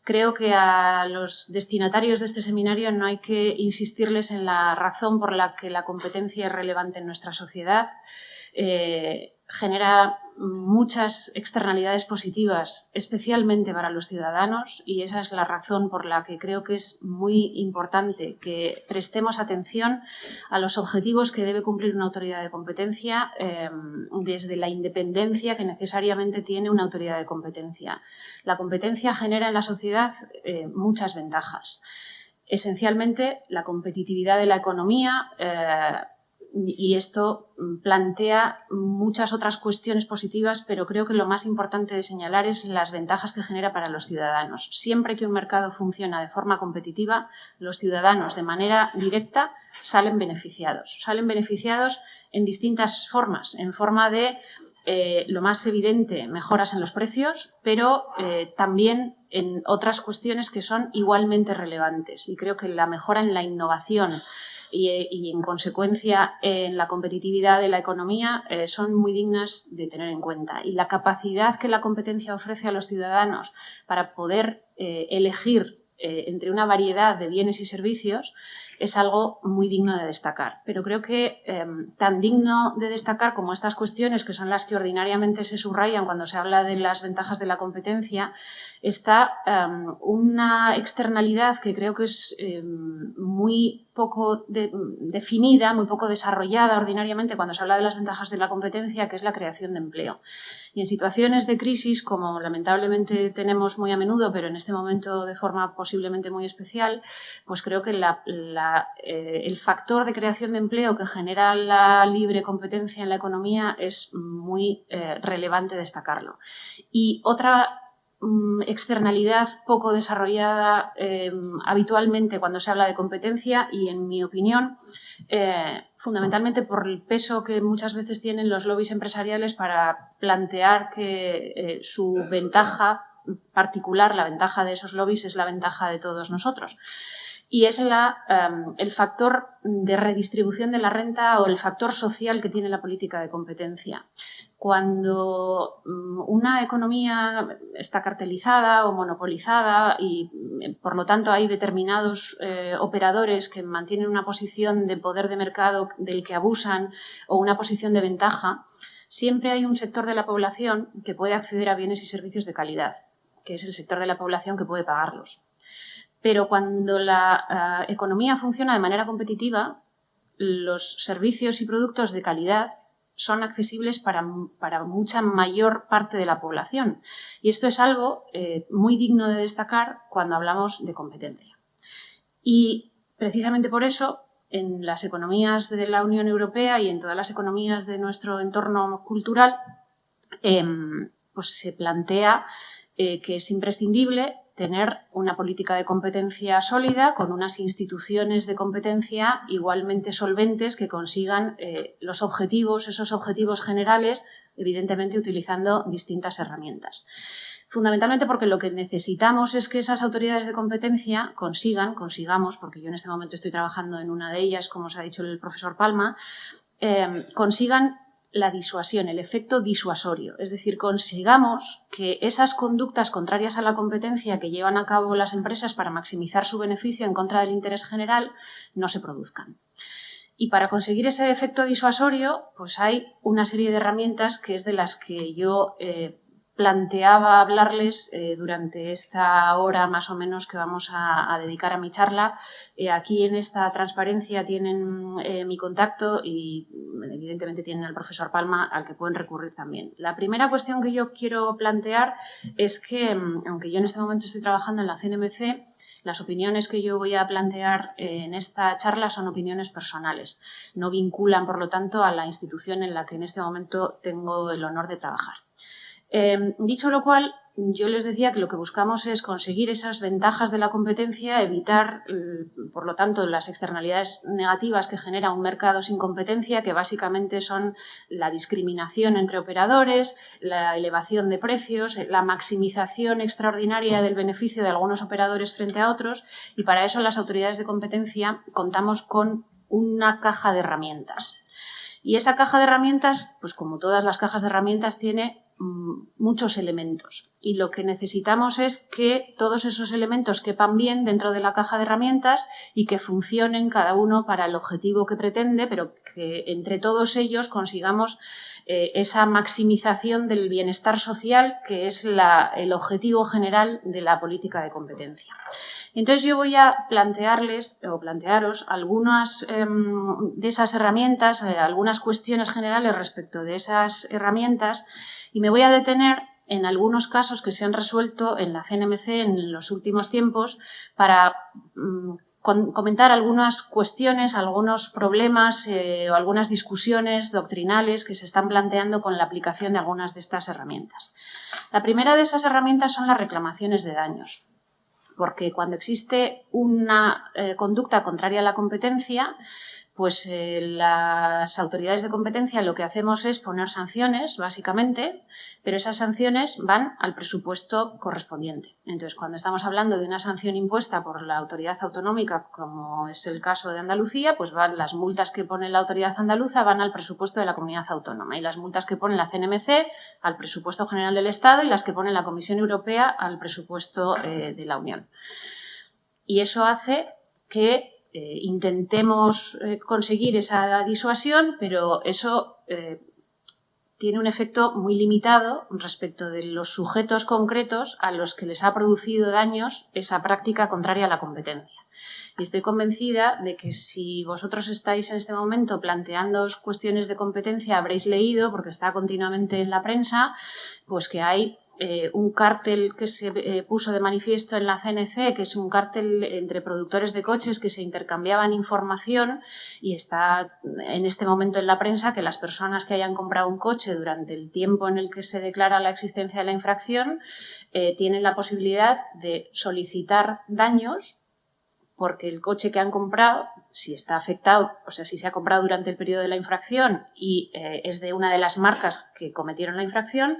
Creo que a los destinatarios de este seminario no hay que insistirles en la razón por la que la competencia es relevante en nuestra sociedad. Genera muchas externalidades positivas, especialmente para los ciudadanos, y esa es la razón por la que creo que es muy importante que prestemos atención a los objetivos que debe cumplir una autoridad de competencia desde la independencia que necesariamente tiene una autoridad de competencia. La competencia genera en la sociedad muchas ventajas. Esencialmente, la competitividad de la economía y esto plantea muchas otras cuestiones positivas, pero creo que lo más importante de señalar es las ventajas que genera para los ciudadanos. Siempre que un mercado funciona de forma competitiva, los ciudadanos de manera directa salen beneficiados. Salen beneficiados en distintas formas, en forma de lo más evidente, mejoras en los precios, pero también en otras cuestiones que son igualmente relevantes. Y creo que la mejora en la innovación y en consecuencia en la competitividad de la economía son muy dignas de tener en cuenta. Y la capacidad que la competencia ofrece a los ciudadanos para poder elegir entre una variedad de bienes y servicios es algo muy digno de destacar. Pero creo que tan digno de destacar como estas cuestiones, que son las que ordinariamente se subrayan cuando se habla de las ventajas de la competencia, está una externalidad que creo que es muy poco definida, muy poco desarrollada ordinariamente cuando se habla de las ventajas de la competencia, que es la creación de empleo. Y en situaciones de crisis, como lamentablemente tenemos muy a menudo, pero en este momento de forma posiblemente muy especial, pues creo que el factor de creación de empleo que genera la libre competencia en la economía es muy relevante destacarlo. Y otra externalidad poco desarrollada habitualmente cuando se habla de competencia y, en mi opinión, fundamentalmente por el peso que muchas veces tienen los lobbies empresariales para plantear que su ventaja particular, la ventaja de esos lobbies, es la ventaja de todos nosotros. Y es el factor de redistribución de la renta o el factor social que tiene la política de competencia. Cuando una economía está cartelizada o monopolizada y, por lo tanto, hay determinados operadores que mantienen una posición de poder de mercado del que abusan o una posición de ventaja, siempre hay un sector de la población que puede acceder a bienes y servicios de calidad, que es el sector de la población que puede pagarlos. Pero cuando la economía funciona de manera competitiva, los servicios y productos de calidad son accesibles para mucha mayor parte de la población. Y esto es algo muy digno de destacar cuando hablamos de competencia. Y precisamente por eso, en las economías de la Unión Europea y en todas las economías de nuestro entorno cultural, pues se plantea que es imprescindible tener una política de competencia sólida con unas instituciones de competencia igualmente solventes que consigan esos objetivos generales, evidentemente utilizando distintas herramientas. Fundamentalmente porque lo que necesitamos es que esas autoridades de competencia consigamos, porque yo en este momento estoy trabajando en una de ellas, como os ha dicho el profesor Palma, consigan la disuasión, el efecto disuasorio. Es decir, consigamos que esas conductas contrarias a la competencia que llevan a cabo las empresas para maximizar su beneficio en contra del interés general no se produzcan. Y para conseguir ese efecto disuasorio, pues hay una serie de herramientas que es de las que yo planteaba hablarles durante esta hora más o menos que vamos a dedicar a mi charla. Aquí en esta transparencia tienen mi contacto y evidentemente tienen al profesor Palma al que pueden recurrir también. La primera cuestión que yo quiero plantear es que, aunque yo en este momento estoy trabajando en la CNMC, las opiniones que yo voy a plantear en esta charla son opiniones personales. No vinculan, por lo tanto, a la institución en la que en este momento tengo el honor de trabajar. Dicho lo cual, yo les decía que lo que buscamos es conseguir esas ventajas de la competencia, evitar, por lo tanto, las externalidades negativas que genera un mercado sin competencia, que básicamente son la discriminación entre operadores, la elevación de precios, la maximización extraordinaria del beneficio de algunos operadores frente a otros, y para eso las autoridades de competencia contamos con una caja de herramientas. Y esa caja de herramientas, pues como todas las cajas de herramientas, tiene muchos elementos y lo que necesitamos es que todos esos elementos quepan bien dentro de la caja de herramientas y que funcionen cada uno para el objetivo que pretende, pero que entre todos ellos consigamos esa maximización del bienestar social, que es el objetivo general de la política de competencia. Entonces yo voy a plantearos algunas de esas herramientas, algunas cuestiones generales respecto de esas herramientas y me voy a detener en algunos casos que se han resuelto en la CNMC en los últimos tiempos para comentar algunas cuestiones, algunos problemas o algunas discusiones doctrinales que se están planteando con la aplicación de algunas de estas herramientas. La primera de esas herramientas son las reclamaciones de daños, porque cuando existe una conducta contraria a la competencia, pues las autoridades de competencia lo que hacemos es poner sanciones, básicamente, pero esas sanciones van al presupuesto correspondiente. Entonces, cuando estamos hablando de una sanción impuesta por la autoridad autonómica, como es el caso de Andalucía, pues van las multas que pone la autoridad andaluza van al presupuesto de la comunidad autónoma y las multas que pone la CNMC al presupuesto general del Estado y las que pone la Comisión Europea al presupuesto de la Unión. Y eso hace que intentemos conseguir esa disuasión, pero eso tiene un efecto muy limitado respecto de los sujetos concretos a los que les ha producido daños esa práctica contraria a la competencia. Y estoy convencida de que si vosotros estáis en este momento planteándoos cuestiones de competencia, habréis leído, porque está continuamente en la prensa, pues que hay un cártel que se puso de manifiesto en la CNC, que es un cártel entre productores de coches que se intercambiaban información y está en este momento en la prensa que las personas que hayan comprado un coche durante el tiempo en el que se declara la existencia de la infracción tienen la posibilidad de solicitar daños porque el coche que han comprado, si está afectado, o sea, si se ha comprado durante el periodo de la infracción y es de una de las marcas que cometieron la infracción,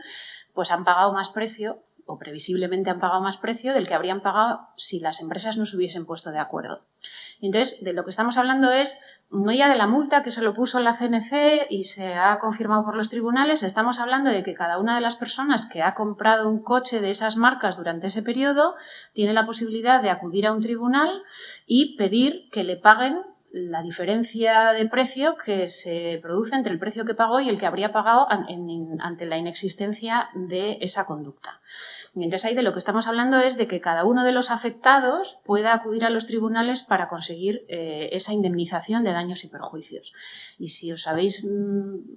pues han pagado más precio o previsiblemente han pagado más precio del que habrían pagado si las empresas no se hubiesen puesto de acuerdo. Entonces, de lo que estamos hablando es no ya de la multa que se lo puso la CNC y se ha confirmado por los tribunales, estamos hablando de que cada una de las personas que ha comprado un coche de esas marcas durante ese periodo tiene la posibilidad de acudir a un tribunal y pedir que le paguen la diferencia de precio que se produce entre el precio que pagó y el que habría pagado ante la inexistencia de esa conducta. Y entonces ahí de lo que estamos hablando es de que cada uno de los afectados pueda acudir a los tribunales para conseguir esa indemnización de daños y perjuicios. Y si os habéis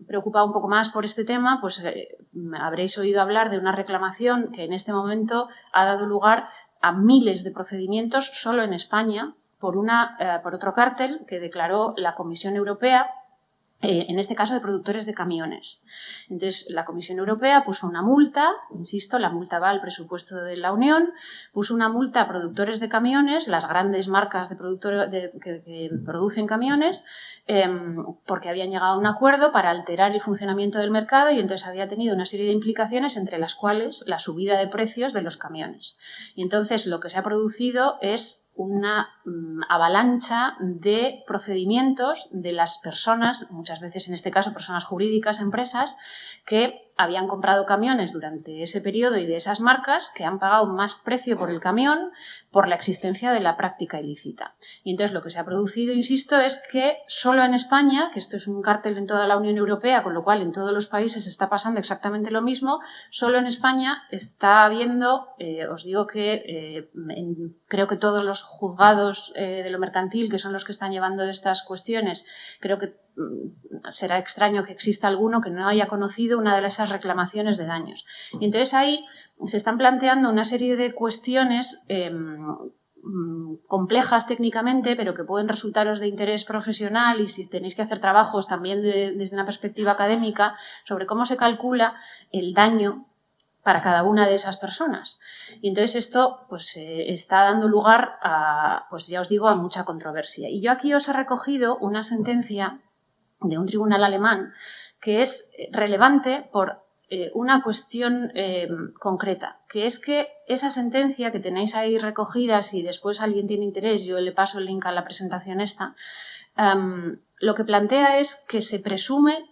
preocupado un poco más por este tema, pues habréis oído hablar de una reclamación que en este momento ha dado lugar a miles de procedimientos solo en España por otro cártel que declaró la Comisión Europea, en este caso de productores de camiones. Entonces, la Comisión Europea puso una multa, insisto, la multa va al presupuesto de la Unión, puso una multa a productores de camiones, las grandes marcas que producen camiones, porque habían llegado a un acuerdo para alterar el funcionamiento del mercado y entonces había tenido una serie de implicaciones, entre las cuales la subida de precios de los camiones. Y entonces lo que se ha producido es una avalancha de procedimientos de las personas, muchas veces en este caso personas jurídicas, empresas, que habían comprado camiones durante ese periodo y de esas marcas que han pagado más precio por el camión por la existencia de la práctica ilícita. Y entonces lo que se ha producido, insisto, es que solo en España, que esto es un cártel en toda la Unión Europea, con lo cual en todos los países está pasando exactamente lo mismo, solo en España está habiendo, os digo que creo que todos los juzgados de lo mercantil, que son los que están llevando estas cuestiones, creo que será extraño que exista alguno que no haya conocido una de esas reclamaciones de daños. Y entonces ahí se están planteando una serie de cuestiones complejas técnicamente, pero que pueden resultaros de interés profesional y si tenéis que hacer trabajos también desde una perspectiva académica sobre cómo se calcula el daño para cada una de esas personas. Y entonces esto pues está dando lugar a, pues ya os digo, a mucha controversia. Y yo aquí os he recogido una sentencia de un tribunal alemán que es relevante por una cuestión concreta, que es que esa sentencia que tenéis ahí recogida, si después alguien tiene interés, yo le paso el link a la presentación esta, lo que plantea es que se presume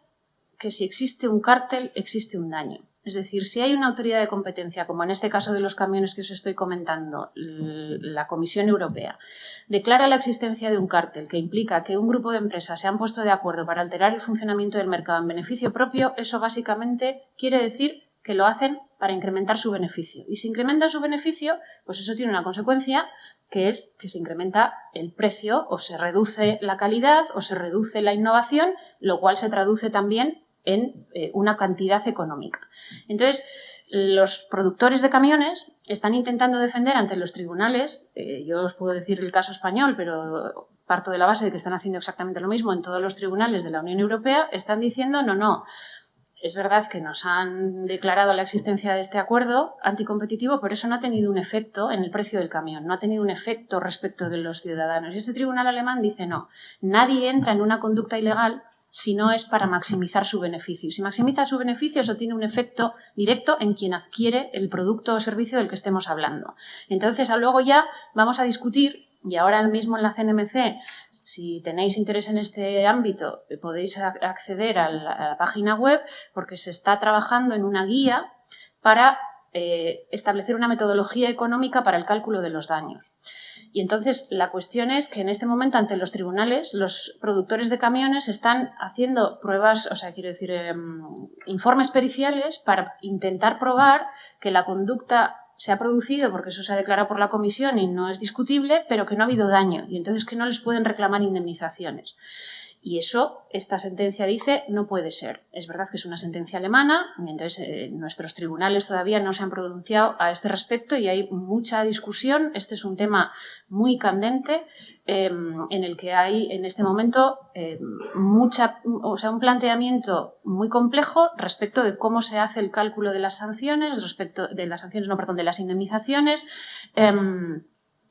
que si existe un cártel, existe un daño. Es decir, si hay una autoridad de competencia, como en este caso de los camiones que os estoy comentando, la Comisión Europea, declara la existencia de un cártel que implica que un grupo de empresas se han puesto de acuerdo para alterar el funcionamiento del mercado en beneficio propio, eso básicamente quiere decir que lo hacen para incrementar su beneficio. Y si incrementan su beneficio, pues eso tiene una consecuencia, que es que se incrementa el precio o se reduce la calidad o se reduce la innovación, lo cual se traduce también en una cantidad económica. Entonces, los productores de camiones están intentando defender ante los tribunales, yo os puedo decir el caso español, pero parto de la base de que están haciendo exactamente lo mismo en todos los tribunales de la Unión Europea, están diciendo no. Es verdad que nos han declarado la existencia de este acuerdo anticompetitivo, pero eso no ha tenido un efecto en el precio del camión, no ha tenido un efecto respecto de los ciudadanos. Y este tribunal alemán dice no, nadie entra en una conducta ilegal si no es para maximizar su beneficio. Si maximiza su beneficio, eso tiene un efecto directo en quien adquiere el producto o servicio del que estemos hablando. Entonces, luego ya vamos a discutir. Y ahora mismo en la CNMC, si tenéis interés en este ámbito, podéis acceder a la página web porque se está trabajando en una guía para establecer una metodología económica para el cálculo de los daños. Y entonces la cuestión es que en este momento ante los tribunales los productores de camiones están haciendo pruebas, informes periciales para intentar probar que la conducta se ha producido, porque eso se ha declarado por la Comisión y no es discutible, pero que no ha habido daño y entonces que no les pueden reclamar indemnizaciones. Y eso, esta sentencia dice, no puede ser. Es verdad que es una sentencia alemana, y entonces nuestros tribunales todavía no se han pronunciado a este respecto y hay mucha discusión. Este es un tema muy candente en el que hay en este momento un planteamiento muy complejo respecto de cómo se hace el cálculo de las sanciones, de las indemnizaciones.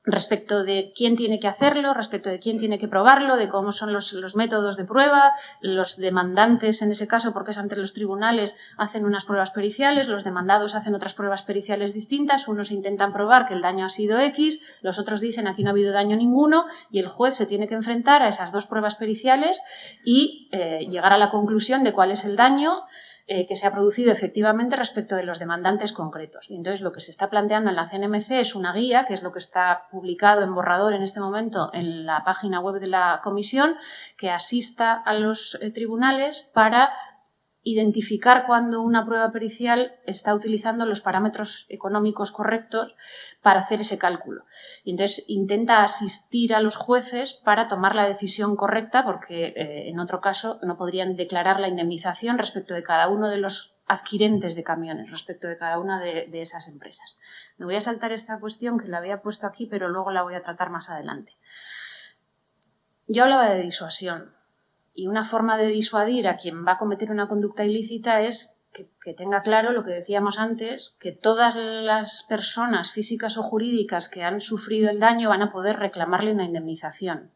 Respecto de quién tiene que hacerlo, respecto de quién tiene que probarlo, de cómo son los métodos de prueba, los demandantes en ese caso, porque es ante los tribunales, hacen unas pruebas periciales, los demandados hacen otras pruebas periciales distintas, unos intentan probar que el daño ha sido X, los otros dicen aquí no ha habido daño ninguno y el juez se tiene que enfrentar a esas dos pruebas periciales y llegar a la conclusión de cuál es el daño que se ha producido efectivamente respecto de los demandantes concretos. Y entonces lo que se está planteando en la CNMC es una guía, que es lo que está publicado en borrador en este momento en la página web de la Comisión, que asista a los tribunales para identificar cuando una prueba pericial está utilizando los parámetros económicos correctos para hacer ese cálculo. Y entonces intenta asistir a los jueces para tomar la decisión correcta porque en otro caso no podrían declarar la indemnización respecto de cada uno de los adquirentes de camiones, respecto de cada una de esas empresas. Me voy a saltar esta cuestión que la había puesto aquí, pero luego la voy a tratar más adelante. Yo hablaba de disuasión. Y una forma de disuadir a quien va a cometer una conducta ilícita es que tenga claro lo que decíamos antes, que todas las personas físicas o jurídicas que han sufrido el daño van a poder reclamarle una indemnización.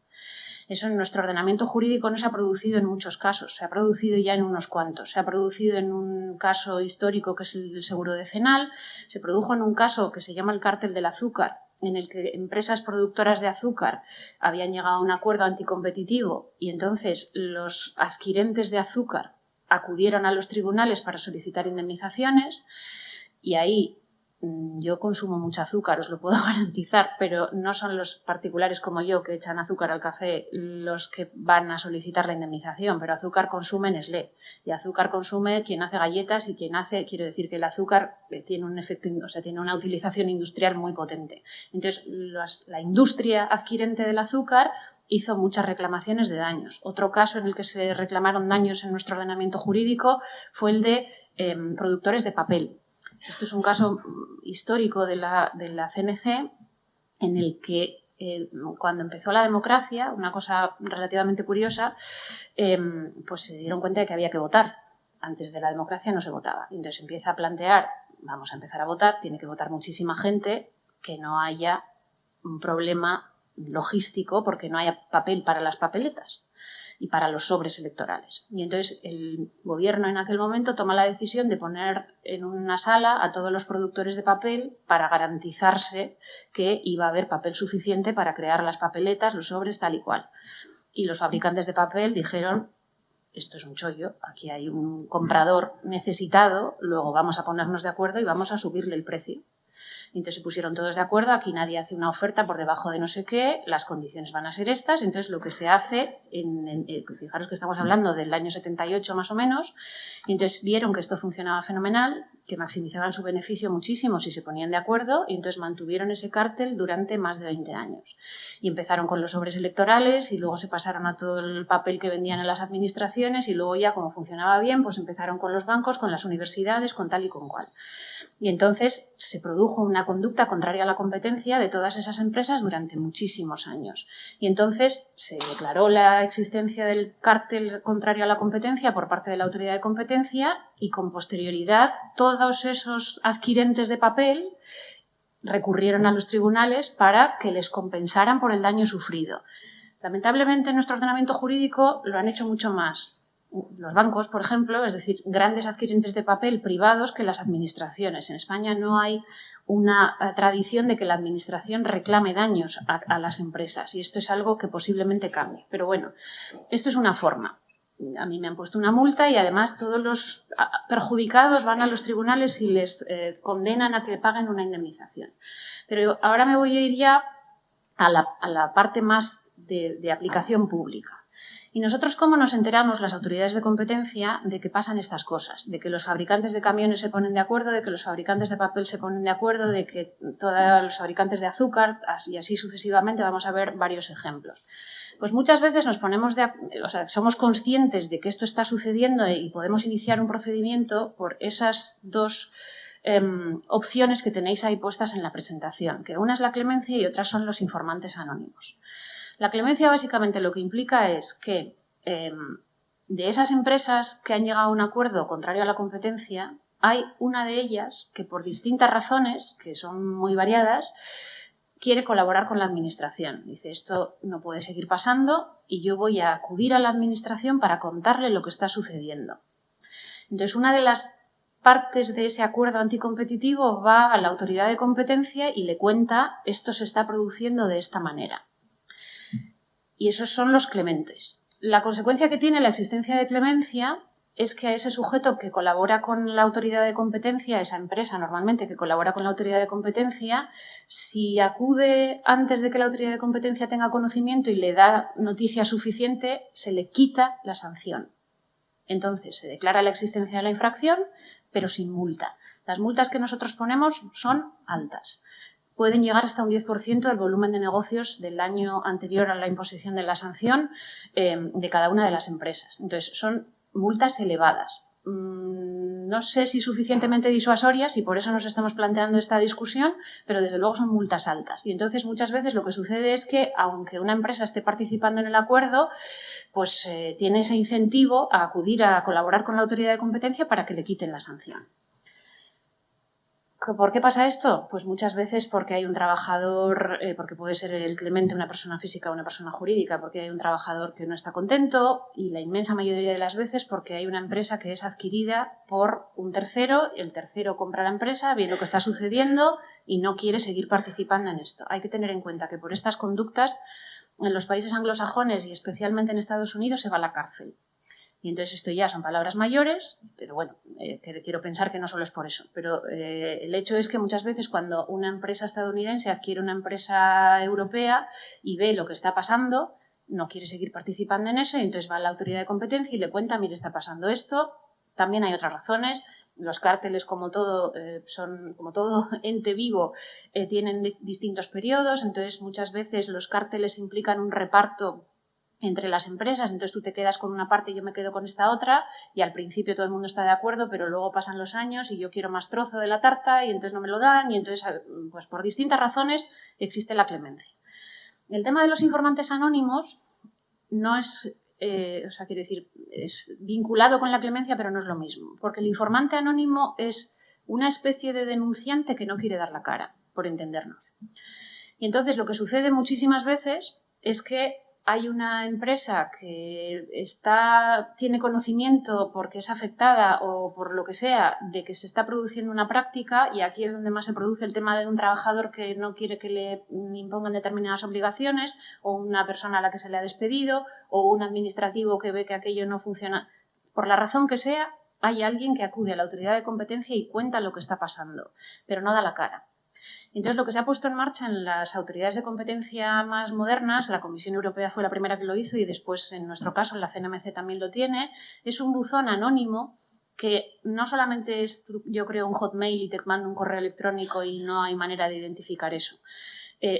Eso en nuestro ordenamiento jurídico no se ha producido en muchos casos, se ha producido ya en unos cuantos. Se ha producido en un caso histórico que es el del seguro decenal, se produjo en un caso que se llama el cártel del azúcar, en el que empresas productoras de azúcar habían llegado a un acuerdo anticompetitivo y entonces los adquirentes de azúcar acudieron a los tribunales para solicitar indemnizaciones y ahí yo consumo mucho azúcar, os lo puedo garantizar, pero no son los particulares como yo que echan azúcar al café los que van a solicitar la indemnización, pero azúcar consume Nestlé y azúcar consume quien hace galletas y quien hace, quiero decir que el azúcar tiene un efecto, tiene una utilización industrial muy potente. Entonces, la industria adquirente del azúcar hizo muchas reclamaciones de daños. Otro caso en el que se reclamaron daños en nuestro ordenamiento jurídico fue el de productores de papel. Esto es un caso histórico de la CNC en el que cuando empezó la democracia, una cosa relativamente curiosa, pues se dieron cuenta de que había que votar. Antes de la democracia no se votaba. Entonces empieza a plantear, vamos a empezar a votar, tiene que votar muchísima gente, que no haya un problema logístico porque no haya papel para las papeletas y para los sobres electorales. Y entonces el gobierno en aquel momento toma la decisión de poner en una sala a todos los productores de papel para garantizarse que iba a haber papel suficiente para crear las papeletas, los sobres, tal y cual. Y los fabricantes de papel dijeron esto es un chollo, aquí hay un comprador necesitado, luego vamos a ponernos de acuerdo y vamos a subirle el precio. Entonces se pusieron todos de acuerdo, aquí nadie hace una oferta por debajo de no sé qué, las condiciones van a ser estas, entonces lo que se hace, fijaros que estamos hablando del año 78 más o menos, y entonces vieron que esto funcionaba fenomenal, que maximizaban su beneficio muchísimo si se ponían de acuerdo, y entonces mantuvieron ese cártel durante más de 20 años. Y empezaron con los sobres electorales y luego se pasaron a todo el papel que vendían en las administraciones y luego ya, como funcionaba bien, pues empezaron con los bancos, con las universidades, con tal y con cual. Y entonces se produjo una conducta contraria a la competencia de todas esas empresas durante muchísimos años. Y entonces se declaró la existencia del cártel contrario a la competencia por parte de la autoridad de competencia y con posterioridad todos esos adquirentes de papel recurrieron a los tribunales para que les compensaran por el daño sufrido. Lamentablemente, en nuestro ordenamiento jurídico lo han hecho mucho más los bancos, por ejemplo, es decir, grandes adquirentes de papel privados que las administraciones. En España no hay una tradición de que la administración reclame daños a las empresas y esto es algo que posiblemente cambie. Pero bueno, esto es una forma. A mí me han puesto una multa y además todos los perjudicados van a los tribunales y les condenan a que paguen una indemnización. Pero ahora me voy a ir ya a la parte más de aplicación pública. Y nosotros, ¿cómo nos enteramos, las autoridades de competencia, de que pasan estas cosas? De que los fabricantes de camiones se ponen de acuerdo, de que los fabricantes de papel se ponen de acuerdo, de que todos los fabricantes de azúcar, y así sucesivamente, vamos a ver varios ejemplos. Pues muchas veces nos ponemos somos conscientes de que esto está sucediendo y podemos iniciar un procedimiento por esas dos opciones que tenéis ahí puestas en la presentación, que una es la clemencia y otras son los informantes anónimos. La clemencia básicamente lo que implica es que de esas empresas que han llegado a un acuerdo contrario a la competencia, hay una de ellas que por distintas razones, que son muy variadas, quiere colaborar con la administración. Dice, esto no puede seguir pasando y yo voy a acudir a la administración para contarle lo que está sucediendo. Entonces, una de las partes de ese acuerdo anticompetitivo va a la autoridad de competencia y le cuenta, esto se está produciendo de esta manera. Y esos son los clementes. La consecuencia que tiene la existencia de clemencia es que a ese sujeto que colabora con la autoridad de competencia, esa empresa normalmente que colabora con la autoridad de competencia, si acude antes de que la autoridad de competencia tenga conocimiento y le da noticia suficiente, se le quita la sanción. Entonces se declara la existencia de la infracción, pero sin multa. Las multas que nosotros ponemos son altas. Pueden llegar hasta un 10% del volumen de negocios del año anterior a la imposición de la sanción de cada una de las empresas. Entonces, son multas elevadas. No sé si suficientemente disuasorias y por eso nos estamos planteando esta discusión, pero desde luego son multas altas. Y entonces, muchas veces lo que sucede es que, aunque una empresa esté participando en el acuerdo, pues tiene ese incentivo a acudir a colaborar con la autoridad de competencia para que le quiten la sanción. ¿Por qué pasa esto? Pues muchas veces porque hay un trabajador, porque puede ser el clemente una persona física o una persona jurídica, porque hay un trabajador que no está contento y la inmensa mayoría de las veces porque hay una empresa que es adquirida por un tercero, el tercero compra la empresa, ve lo que está sucediendo y no quiere seguir participando en esto. Hay que tener en cuenta que por estas conductas en los países anglosajones y especialmente en Estados Unidos se va a la cárcel. Y entonces esto ya son palabras mayores, pero bueno, quiero pensar que no solo es por eso. Pero el hecho es que muchas veces cuando una empresa estadounidense adquiere una empresa europea y ve lo que está pasando, no quiere seguir participando en eso y entonces va a la autoridad de competencia y le cuenta, mire, está pasando esto. También hay otras razones. Los cárteles, como todo ente vivo, tienen distintos periodos. Entonces muchas veces los cárteles implican un reparto entre las empresas, entonces tú te quedas con una parte y yo me quedo con esta otra y al principio todo el mundo está de acuerdo, pero luego pasan los años y yo quiero más trozo de la tarta y entonces no me lo dan y entonces pues por distintas razones existe la clemencia. El tema de los informantes anónimos no es, quiero decir, es vinculado con la clemencia, pero no es lo mismo, porque el informante anónimo es una especie de denunciante que no quiere dar la cara, por entendernos. Y entonces lo que sucede muchísimas veces es que hay una empresa que tiene conocimiento porque es afectada o por lo que sea de que se está produciendo una práctica, y aquí es donde más se produce el tema de un trabajador que no quiere que le impongan determinadas obligaciones, o una persona a la que se le ha despedido, o un administrativo que ve que aquello no funciona. Por la razón que sea, hay alguien que acude a la autoridad de competencia y cuenta lo que está pasando, pero no da la cara. Entonces, lo que se ha puesto en marcha en las autoridades de competencia más modernas, la Comisión Europea fue la primera que lo hizo y después, en nuestro caso, la CNMC también lo tiene, es un buzón anónimo que no solamente es, yo creo, un hotmail y te mando un correo electrónico y no hay manera de identificar eso,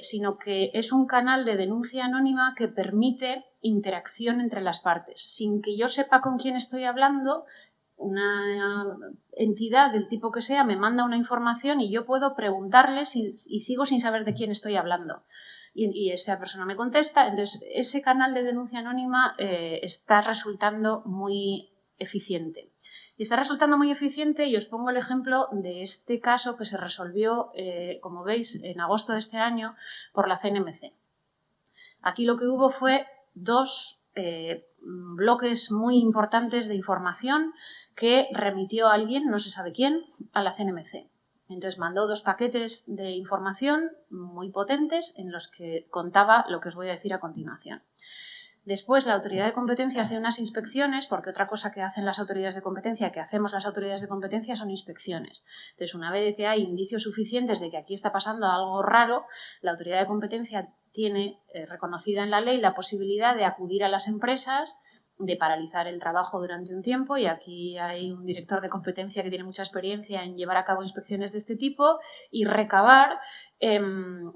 sino que es un canal de denuncia anónima que permite interacción entre las partes. Sin que yo sepa con quién estoy hablando, una entidad del tipo que sea me manda una información y yo puedo preguntarles y sigo sin saber de quién estoy hablando. Y esa persona me contesta. Entonces, ese canal de denuncia anónima está resultando muy eficiente. Y está resultando muy eficiente, y os pongo el ejemplo de este caso que se resolvió, como veis, en agosto de este año por la CNMC. Aquí lo que hubo fue dos bloques muy importantes de información que remitió alguien, no se sabe quién, a la CNMC. Entonces mandó dos paquetes de información muy potentes en los que contaba lo que os voy a decir a continuación. Después, la autoridad de competencia hace unas inspecciones, porque otra cosa que hacen las autoridades de competencia, que hacemos las autoridades de competencia, son inspecciones. Entonces, una vez que hay indicios suficientes de que aquí está pasando algo raro, la autoridad de competencia tiene reconocida en la ley la posibilidad de acudir a las empresas, de paralizar el trabajo durante un tiempo, y aquí hay un director de competencia que tiene mucha experiencia en llevar a cabo inspecciones de este tipo, y recabar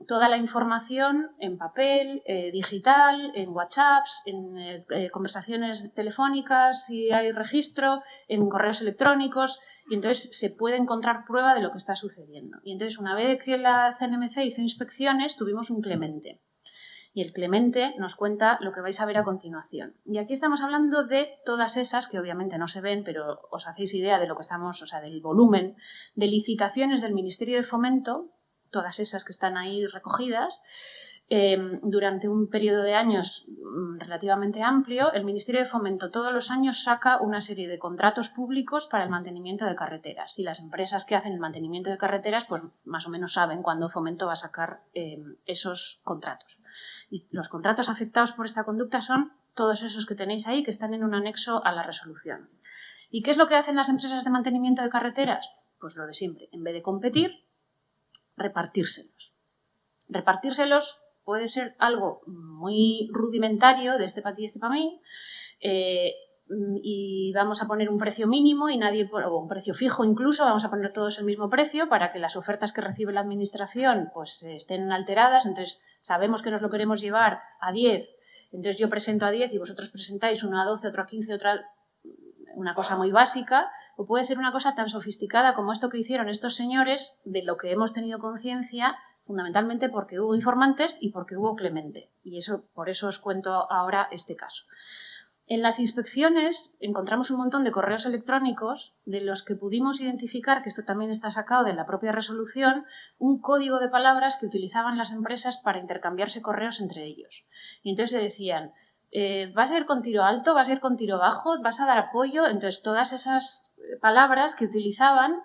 toda la información en papel, digital, en WhatsApps, en conversaciones telefónicas, si hay registro, en correos electrónicos, y entonces se puede encontrar prueba de lo que está sucediendo. Y entonces, una vez que la CNMC hizo inspecciones, tuvimos un clemente. Y el clemente nos cuenta lo que vais a ver a continuación. Y aquí estamos hablando de todas esas, que obviamente no se ven, pero os hacéis idea de lo que estamos, o sea, del volumen de licitaciones del Ministerio de Fomento, todas esas que están ahí recogidas, durante un periodo de años relativamente amplio. El Ministerio de Fomento todos los años saca una serie de contratos públicos para el mantenimiento de carreteras, y las empresas que hacen el mantenimiento de carreteras pues más o menos saben cuándo Fomento va a sacar esos contratos. Y los contratos afectados por esta conducta son todos esos que tenéis ahí, que están en un anexo a la resolución. ¿Y qué es lo que hacen las empresas de mantenimiento de carreteras? Pues lo de siempre. En vez de competir, repartírselos. Repartírselos puede ser algo muy rudimentario, de este para ti y este para mí, y vamos a poner un precio mínimo y nadie, o un precio fijo incluso, vamos a poner todos el mismo precio para que las ofertas que recibe la administración pues estén alteradas. Entonces sabemos que nos lo queremos llevar a 10, entonces yo presento a 10 y vosotros presentáis uno a 12, otro a 15, otra, una cosa muy básica. O puede ser una cosa tan sofisticada como esto que hicieron estos señores, de lo que hemos tenido conciencia, fundamentalmente porque hubo informantes y porque hubo clemente. Y eso, por eso os cuento ahora este caso. En las inspecciones encontramos un montón de correos electrónicos de los que pudimos identificar, que esto también está sacado de la propia resolución, un código de palabras que utilizaban las empresas para intercambiarse correos entre ellos. Y entonces se decían, ¿vas a ir con tiro alto? ¿Vas a ir con tiro bajo? ¿Vas a dar apoyo? Entonces todas esas palabras que utilizaban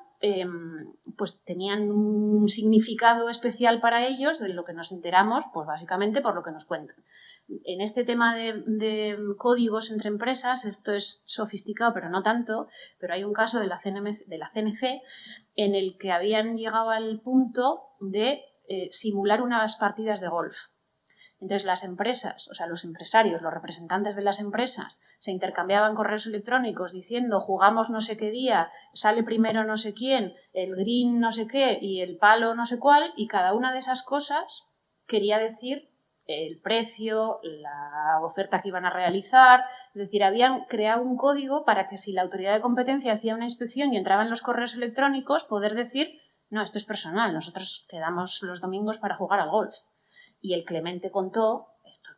pues tenían un significado especial para ellos, de lo que nos enteramos, pues básicamente por lo que nos cuentan. En este tema de códigos entre empresas, esto es sofisticado, pero no tanto. Pero hay un caso de la CNC en el que habían llegado al punto de simular unas partidas de golf. Entonces las empresas, o sea, los empresarios, los representantes de las empresas, se intercambiaban correos electrónicos diciendo jugamos no sé qué día, sale primero no sé quién, el green no sé qué y el palo no sé cuál, y cada una de esas cosas quería decir el precio, la oferta que iban a realizar. Es decir, habían creado un código para que si la autoridad de competencia hacía una inspección y entraba en los correos electrónicos, poder decir, no, esto es personal, nosotros quedamos los domingos para jugar al golf. Y el clemente contó, esto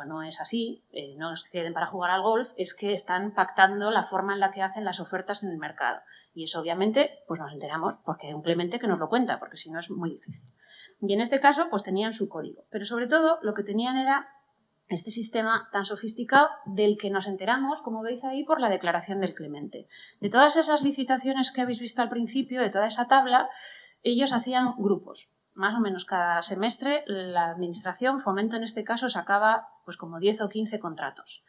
no es así, no os queden para jugar al golf, es que están pactando la forma en la que hacen las ofertas en el mercado. Y eso obviamente pues nos enteramos porque hay un clemente que nos lo cuenta, porque si no es muy difícil. Y en este caso pues tenían su código. Pero sobre todo lo que tenían era este sistema tan sofisticado del que nos enteramos, como veis ahí, por la declaración del Clemente. De todas esas licitaciones que habéis visto al principio, de toda esa tabla, ellos hacían grupos. Más o menos cada semestre la administración, Fomento en este caso, sacaba pues como 10 o 15 contratos.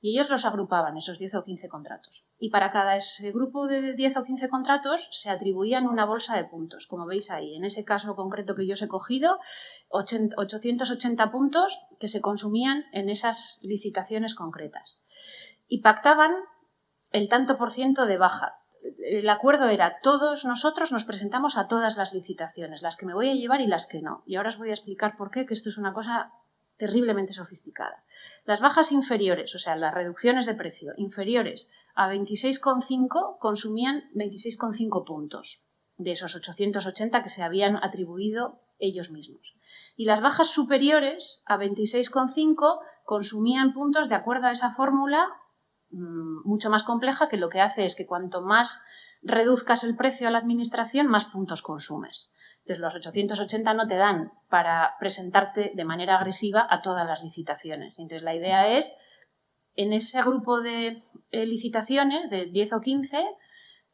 Y ellos los agrupaban, esos 10 o 15 contratos. Y para cada ese grupo de 10 o 15 contratos se atribuían una bolsa de puntos, como veis ahí. En ese caso concreto que yo os he cogido, 880 puntos que se consumían en esas licitaciones concretas. Y pactaban el tanto por ciento de baja. El acuerdo era, todos nosotros nos presentamos a todas las licitaciones, las que me voy a llevar y las que no. Y ahora os voy a explicar por qué, que esto es una cosa terriblemente sofisticada. Las bajas inferiores, o sea, las reducciones de precio inferiores a 26,5 consumían 26,5 puntos de esos 880 que se habían atribuido ellos mismos. Y las bajas superiores a 26,5 consumían puntos de acuerdo a esa fórmula mucho más compleja, que lo que hace es que cuanto más reduzcas el precio a la administración, más puntos consumes. Entonces, los 880 no te dan para presentarte de manera agresiva a todas las licitaciones. Entonces, la idea es, en ese grupo de licitaciones, de 10 o 15,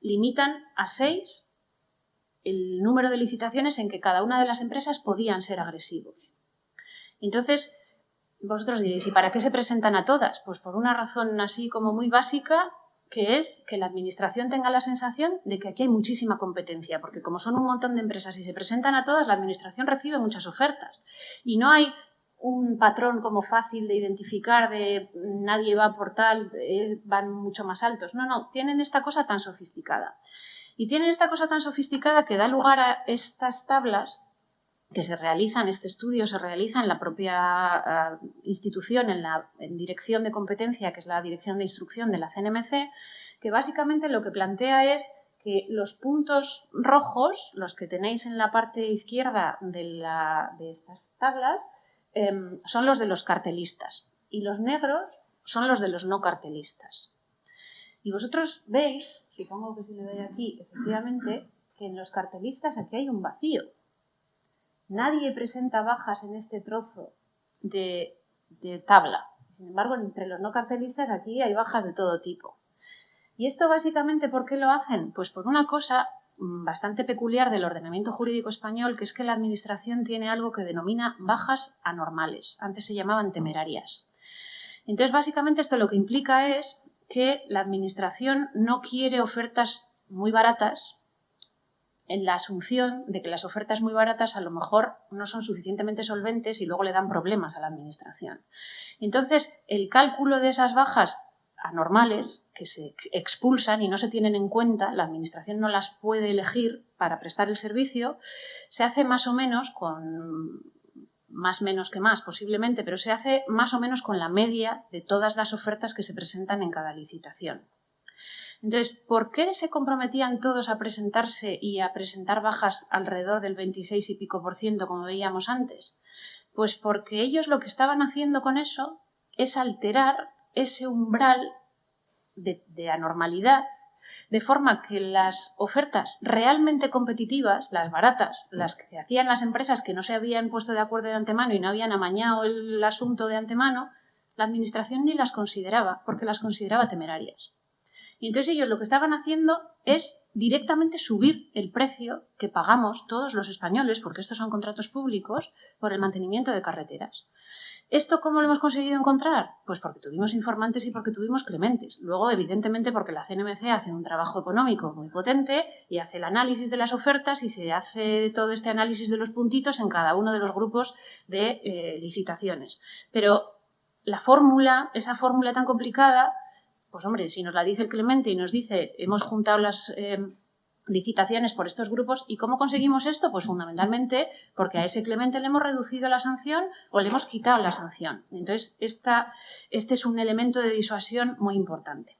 limitan a 6 el número de licitaciones en que cada una de las empresas podían ser agresivos. Entonces, vosotros diréis, ¿y para qué se presentan a todas? Pues por una razón así como muy básica, que es que la administración tenga la sensación de que aquí hay muchísima competencia, porque como son un montón de empresas y se presentan a todas, la administración recibe muchas ofertas. Y no hay un patrón como fácil de identificar de nadie va por tal, van mucho más altos. No, tienen esta cosa tan sofisticada. Y tienen esta cosa tan sofisticada que da lugar a estas tablas que se realizan, este estudio se realiza en la propia institución, en dirección de competencia, que es la dirección de instrucción de la CNMC, que básicamente lo que plantea es que los puntos rojos, los que tenéis en la parte izquierda de estas tablas, son los de los cartelistas y los negros son los de los no cartelistas. Y vosotros veis, supongo que si le doy aquí, efectivamente, que en los cartelistas aquí hay un vacío. Nadie presenta bajas en este trozo de tabla. Sin embargo, entre los no cartelistas aquí hay bajas de todo tipo. ¿Y esto básicamente por qué lo hacen? Pues por una cosa bastante peculiar del ordenamiento jurídico español, que es que la Administración tiene algo que denomina bajas anormales. Antes se llamaban temerarias. Entonces, básicamente esto lo que implica es que la Administración no quiere ofertas muy baratas, en la asunción de que las ofertas muy baratas a lo mejor no son suficientemente solventes y luego le dan problemas a la administración. Entonces, el cálculo de esas bajas anormales que se expulsan y no se tienen en cuenta, la administración no las puede elegir para prestar el servicio, se hace más o menos con más menos que más posiblemente, pero se hace más o menos con la media de todas las ofertas que se presentan en cada licitación. Entonces, ¿por qué se comprometían todos a presentarse y a presentar bajas alrededor del 26 y pico %, como veíamos antes? Pues porque ellos lo que estaban haciendo con eso es alterar ese umbral de anormalidad, de forma que las ofertas realmente competitivas, las baratas, las que hacían las empresas que no se habían puesto de acuerdo de antemano y no habían amañado el asunto de antemano, la administración ni las consideraba, porque las consideraba temerarias. Y entonces ellos lo que estaban haciendo es directamente subir el precio que pagamos todos los españoles, porque estos son contratos públicos, por el mantenimiento de carreteras. ¿Esto cómo lo hemos conseguido encontrar? Pues porque tuvimos informantes y porque tuvimos clementes. Luego, evidentemente, porque la CNMC hace un trabajo económico muy potente y hace el análisis de las ofertas y se hace todo este análisis de los puntitos en cada uno de los grupos de licitaciones. Pero la fórmula, esa fórmula tan complicada, pues hombre, si nos la dice el Clemente y nos dice hemos juntado las licitaciones por estos grupos, ¿y cómo conseguimos esto? Pues fundamentalmente porque a ese Clemente le hemos reducido la sanción o le hemos quitado la sanción. Entonces, este es un elemento de disuasión muy importante.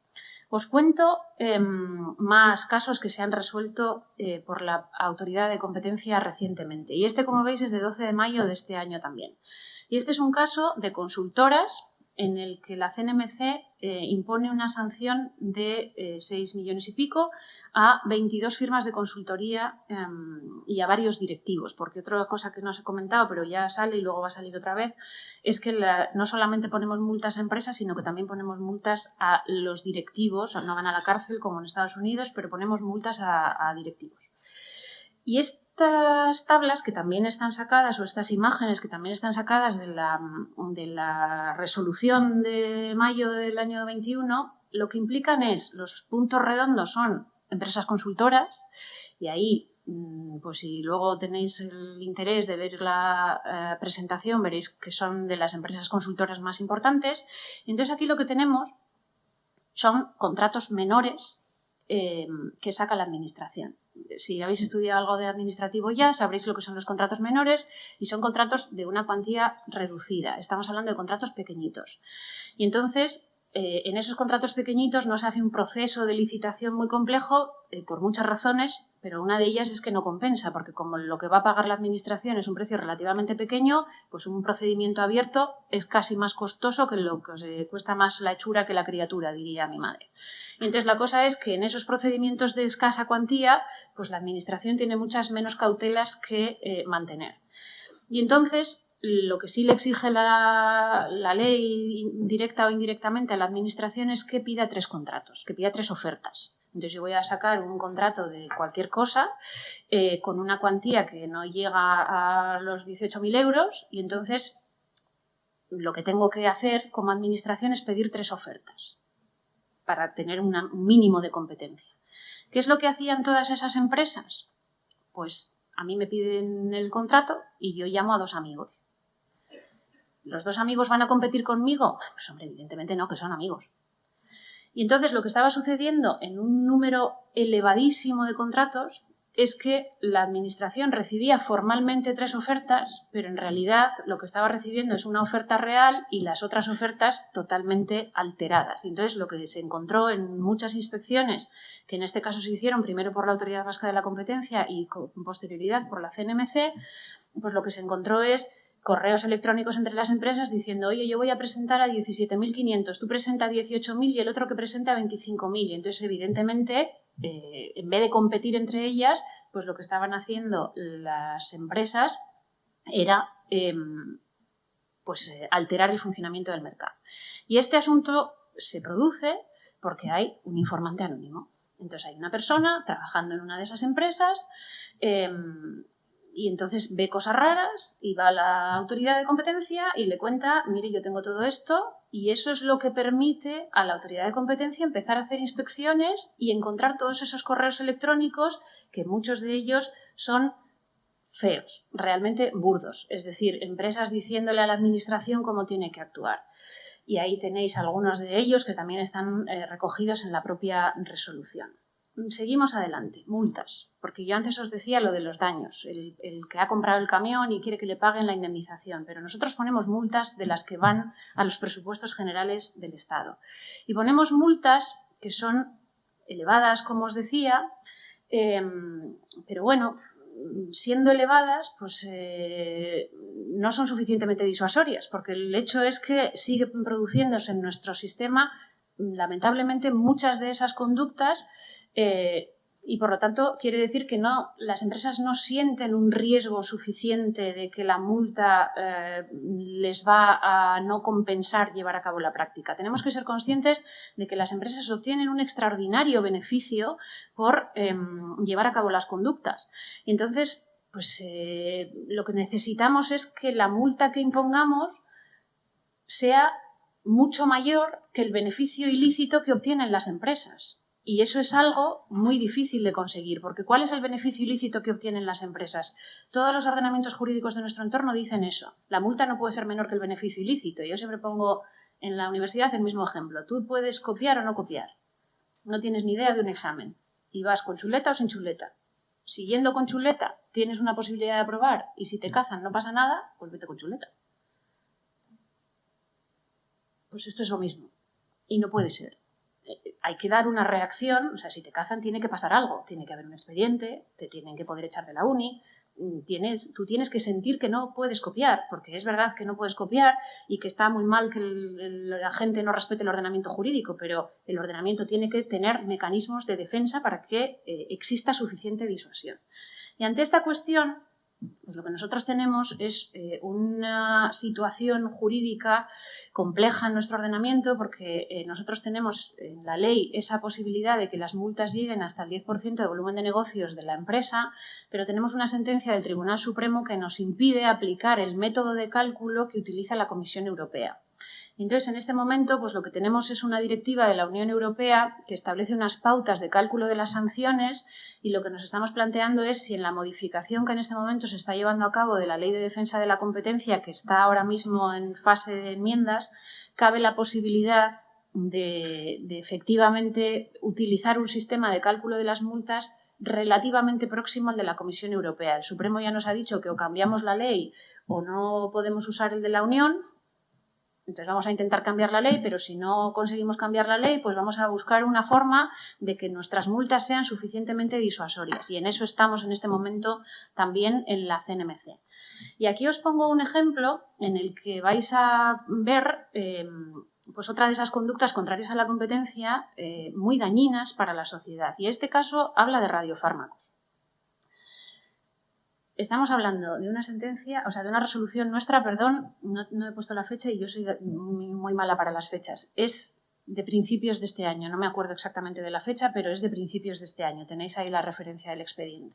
Os cuento más casos que se han resuelto por la autoridad de competencia recientemente. Y este, como veis, es de 12 de mayo de este año también. Y este es un caso de consultoras en el que la CNMC impone una sanción de 6 millones y pico a 22 firmas de consultoría y a varios directivos, porque otra cosa que no os he comentado, pero ya sale y luego va a salir otra vez, es que no solamente ponemos multas a empresas, sino que también ponemos multas a los directivos, no van a la cárcel como en Estados Unidos, pero ponemos multas a directivos. Y estas tablas que también están sacadas, o estas imágenes que también están sacadas de la resolución de mayo del año 21, lo que implican es, los puntos redondos son empresas consultoras, y ahí, pues si luego tenéis el interés de ver la presentación, veréis que son de las empresas consultoras más importantes. Y entonces aquí lo que tenemos son contratos menores que saca la administración. Si habéis estudiado algo de administrativo ya, sabréis lo que son los contratos menores, y son contratos de una cuantía reducida. Estamos hablando de contratos pequeñitos. Y entonces, en esos contratos pequeñitos no se hace un proceso de licitación muy complejo por muchas razones, pero una de ellas es que no compensa, porque como lo que va a pagar la administración es un precio relativamente pequeño, pues un procedimiento abierto es casi más costoso que lo que cuesta más la hechura que la criatura, diría mi madre. Y entonces la cosa es que en esos procedimientos de escasa cuantía, pues la administración tiene muchas menos cautelas que mantener. Y entonces, lo que sí le exige la ley, directa o indirectamente, a la administración es que pida 3 contratos, que pida 3 ofertas. Entonces yo voy a sacar un contrato de cualquier cosa con una cuantía que no llega a los 18.000 euros, y entonces lo que tengo que hacer como administración es pedir 3 ofertas para tener un mínimo de competencia. ¿Qué es lo que hacían todas esas empresas? Pues a mí me piden el contrato y yo llamo a 2 amigos. ¿Los 2 amigos van a competir conmigo? Pues hombre, evidentemente no, que son amigos. Y entonces lo que estaba sucediendo en un número elevadísimo de contratos es que la administración recibía formalmente 3 ofertas, pero en realidad lo que estaba recibiendo es una oferta real y las otras ofertas totalmente alteradas. Y entonces lo que se encontró en muchas inspecciones, que en este caso se hicieron primero por la Autoridad Vasca de la Competencia y con posterioridad por la CNMC, pues lo que se encontró es correos electrónicos entre las empresas diciendo: oye, yo voy a presentar a 17.500, tú presenta a 18.000 y el otro que presenta a 25.000. Y entonces, evidentemente, en vez de competir entre ellas, pues lo que estaban haciendo las empresas era alterar el funcionamiento del mercado. Y este asunto se produce porque hay un informante anónimo. Entonces hay una persona trabajando en una de esas empresas y entonces ve cosas raras y va a la autoridad de competencia y le cuenta: mire, yo tengo todo esto. Y eso es lo que permite a la autoridad de competencia empezar a hacer inspecciones y encontrar todos esos correos electrónicos, que muchos de ellos son feos, realmente burdos, es decir, empresas diciéndole a la administración cómo tiene que actuar. Y ahí tenéis algunos de ellos que también están recogidos en la propia resolución. Seguimos adelante. Multas, porque yo antes os decía lo de los daños, el que ha comprado el camión y quiere que le paguen la indemnización, pero nosotros ponemos multas de las que van a los presupuestos generales del Estado. Y ponemos multas que son elevadas, como os decía, pero bueno, siendo elevadas, pues no son suficientemente disuasorias, porque el hecho es que sigue produciéndose en nuestro sistema, lamentablemente, muchas de esas conductas y por lo tanto quiere decir que las empresas no sienten un riesgo suficiente de que la multa les va a no compensar llevar a cabo la práctica. Tenemos que ser conscientes de que las empresas obtienen un extraordinario beneficio por llevar a cabo las conductas. Y entonces, pues lo que necesitamos es que la multa que impongamos sea mucho mayor que el beneficio ilícito que obtienen las empresas. Y eso es algo muy difícil de conseguir, porque ¿cuál es el beneficio ilícito que obtienen las empresas? Todos los ordenamientos jurídicos de nuestro entorno dicen eso. La multa no puede ser menor que el beneficio ilícito. Yo siempre pongo en la universidad el mismo ejemplo. Tú puedes copiar o no copiar. No tienes ni idea de un examen. Y vas con chuleta o sin chuleta. Si yendo con chuleta tienes una posibilidad de aprobar y si te cazan no pasa nada, pues vete con chuleta. Pues esto es lo mismo. Y no puede ser. Hay que dar una reacción, o sea, si te cazan tiene que pasar algo, tiene que haber un expediente, te tienen que poder echar de la uni, tú tienes que sentir que no puedes copiar, porque es verdad que no puedes copiar y que está muy mal que la gente no respete el ordenamiento jurídico, pero el ordenamiento tiene que tener mecanismos de defensa para que exista suficiente disuasión. Y ante esta cuestión, pues lo que nosotros tenemos es una situación jurídica compleja en nuestro ordenamiento, porque nosotros tenemos en la ley esa posibilidad de que las multas lleguen hasta el 10% de volumen de negocios de la empresa, pero tenemos una sentencia del Tribunal Supremo que nos impide aplicar el método de cálculo que utiliza la Comisión Europea. Entonces, en este momento, pues lo que tenemos es una directiva de la Unión Europea que establece unas pautas de cálculo de las sanciones, y lo que nos estamos planteando es si en la modificación que en este momento se está llevando a cabo de la Ley de Defensa de la Competencia, que está ahora mismo en fase de enmiendas, cabe la posibilidad de efectivamente utilizar un sistema de cálculo de las multas relativamente próximo al de la Comisión Europea. El Supremo ya nos ha dicho que o cambiamos la ley o no podemos usar el de la Unión. Entonces vamos a intentar cambiar la ley, pero si no conseguimos cambiar la ley, pues vamos a buscar una forma de que nuestras multas sean suficientemente disuasorias. Y en eso estamos en este momento también en la CNMC. Y aquí os pongo un ejemplo en el que vais a ver pues otra de esas conductas contrarias a la competencia muy dañinas para la sociedad. Y este caso habla de radiofármacos. Estamos hablando de una sentencia, o sea, de una resolución nuestra, perdón, no he puesto la fecha y yo soy muy mala para las fechas. Es de principios de este año, no me acuerdo exactamente de la fecha, pero es de principios de este año. Tenéis ahí la referencia del expediente.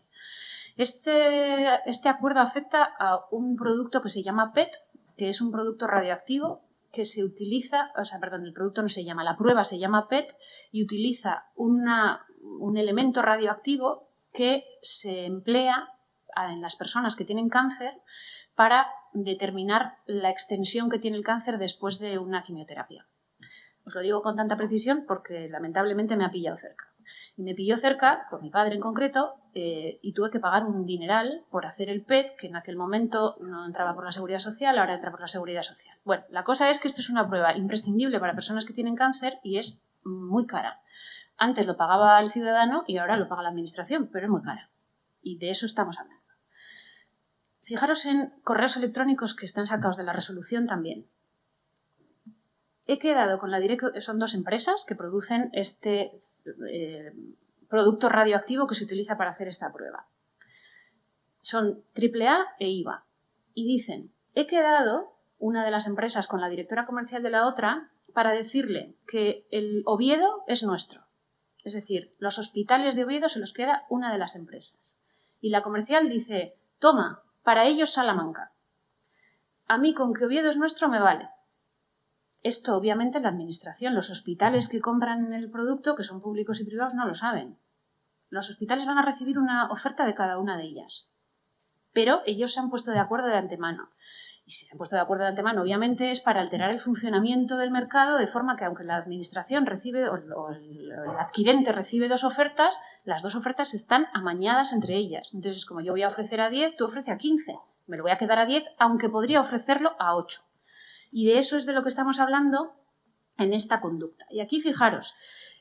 Este acuerdo afecta a un producto que se llama PET, que es un producto radioactivo que se utiliza, o sea, perdón, el producto no se llama, la prueba se llama PET y utiliza un elemento radioactivo que se emplea en las personas que tienen cáncer para determinar la extensión que tiene el cáncer después de una quimioterapia. Os lo digo con tanta precisión porque lamentablemente me ha pillado cerca. Y me pilló cerca, con mi padre en concreto, y tuve que pagar un dineral por hacer el PET, que en aquel momento no entraba por la Seguridad Social, ahora entra por la Seguridad Social. Bueno, la cosa es que esto es una prueba imprescindible para personas que tienen cáncer y es muy cara. Antes lo pagaba el ciudadano y ahora lo paga la administración, pero es muy cara. Y de eso estamos hablando. Fijaros en correos electrónicos que están sacados de la resolución también. He quedado con la son dos empresas que producen este producto radioactivo que se utiliza para hacer esta prueba. Son AAA e IVA. Y dicen, he quedado, una de las empresas, con la directora comercial de la otra, para decirle que el Oviedo es nuestro. Es decir, los hospitales de Oviedo se los queda una de las empresas. Y la comercial dice, toma, para ellos Salamanca. A mí con que Oviedo es nuestro me vale. Esto obviamente la administración, los hospitales que compran el producto, que son públicos y privados, no lo saben. Los hospitales van a recibir una oferta de cada una de ellas. Pero ellos se han puesto de acuerdo de antemano. Y si se han puesto de acuerdo de antemano, obviamente es para alterar el funcionamiento del mercado, de forma que aunque la administración recibe o el adquirente recibe dos ofertas, las dos ofertas están amañadas entre ellas. Entonces, como yo voy a ofrecer a 10, tú ofreces a 15. Me lo voy a quedar a 10, aunque podría ofrecerlo a 8. Y de eso es de lo que estamos hablando en esta conducta. Y aquí fijaros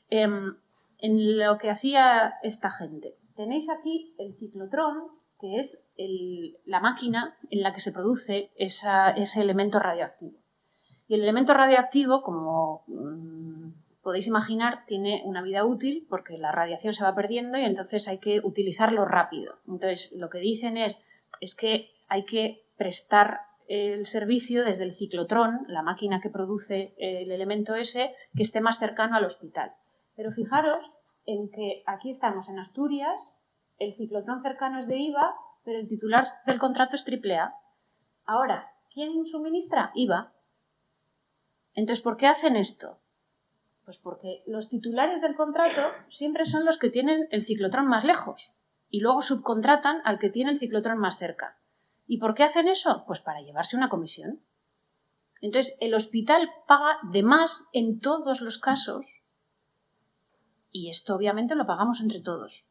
en lo que hacía esta gente. Tenéis aquí el ciclotrón, que es la máquina en la que se produce ese elemento radioactivo. Y el elemento radioactivo, como podéis imaginar, tiene una vida útil porque la radiación se va perdiendo y entonces hay que utilizarlo rápido. Entonces, lo que dicen es que hay que prestar el servicio desde el ciclotrón, la máquina que produce el elemento ese, que esté más cercano al hospital. Pero fijaros en que aquí estamos en Asturias, el ciclotrón cercano es de IVA, pero el titular del contrato es AAA. Ahora, ¿quién suministra? IVA. Entonces, ¿por qué hacen esto? Pues porque los titulares del contrato siempre son los que tienen el ciclotrón más lejos y luego subcontratan al que tiene el ciclotrón más cerca. ¿Y por qué hacen eso? Pues para llevarse una comisión. Entonces, el hospital paga de más en todos los casos y esto obviamente lo pagamos entre todos.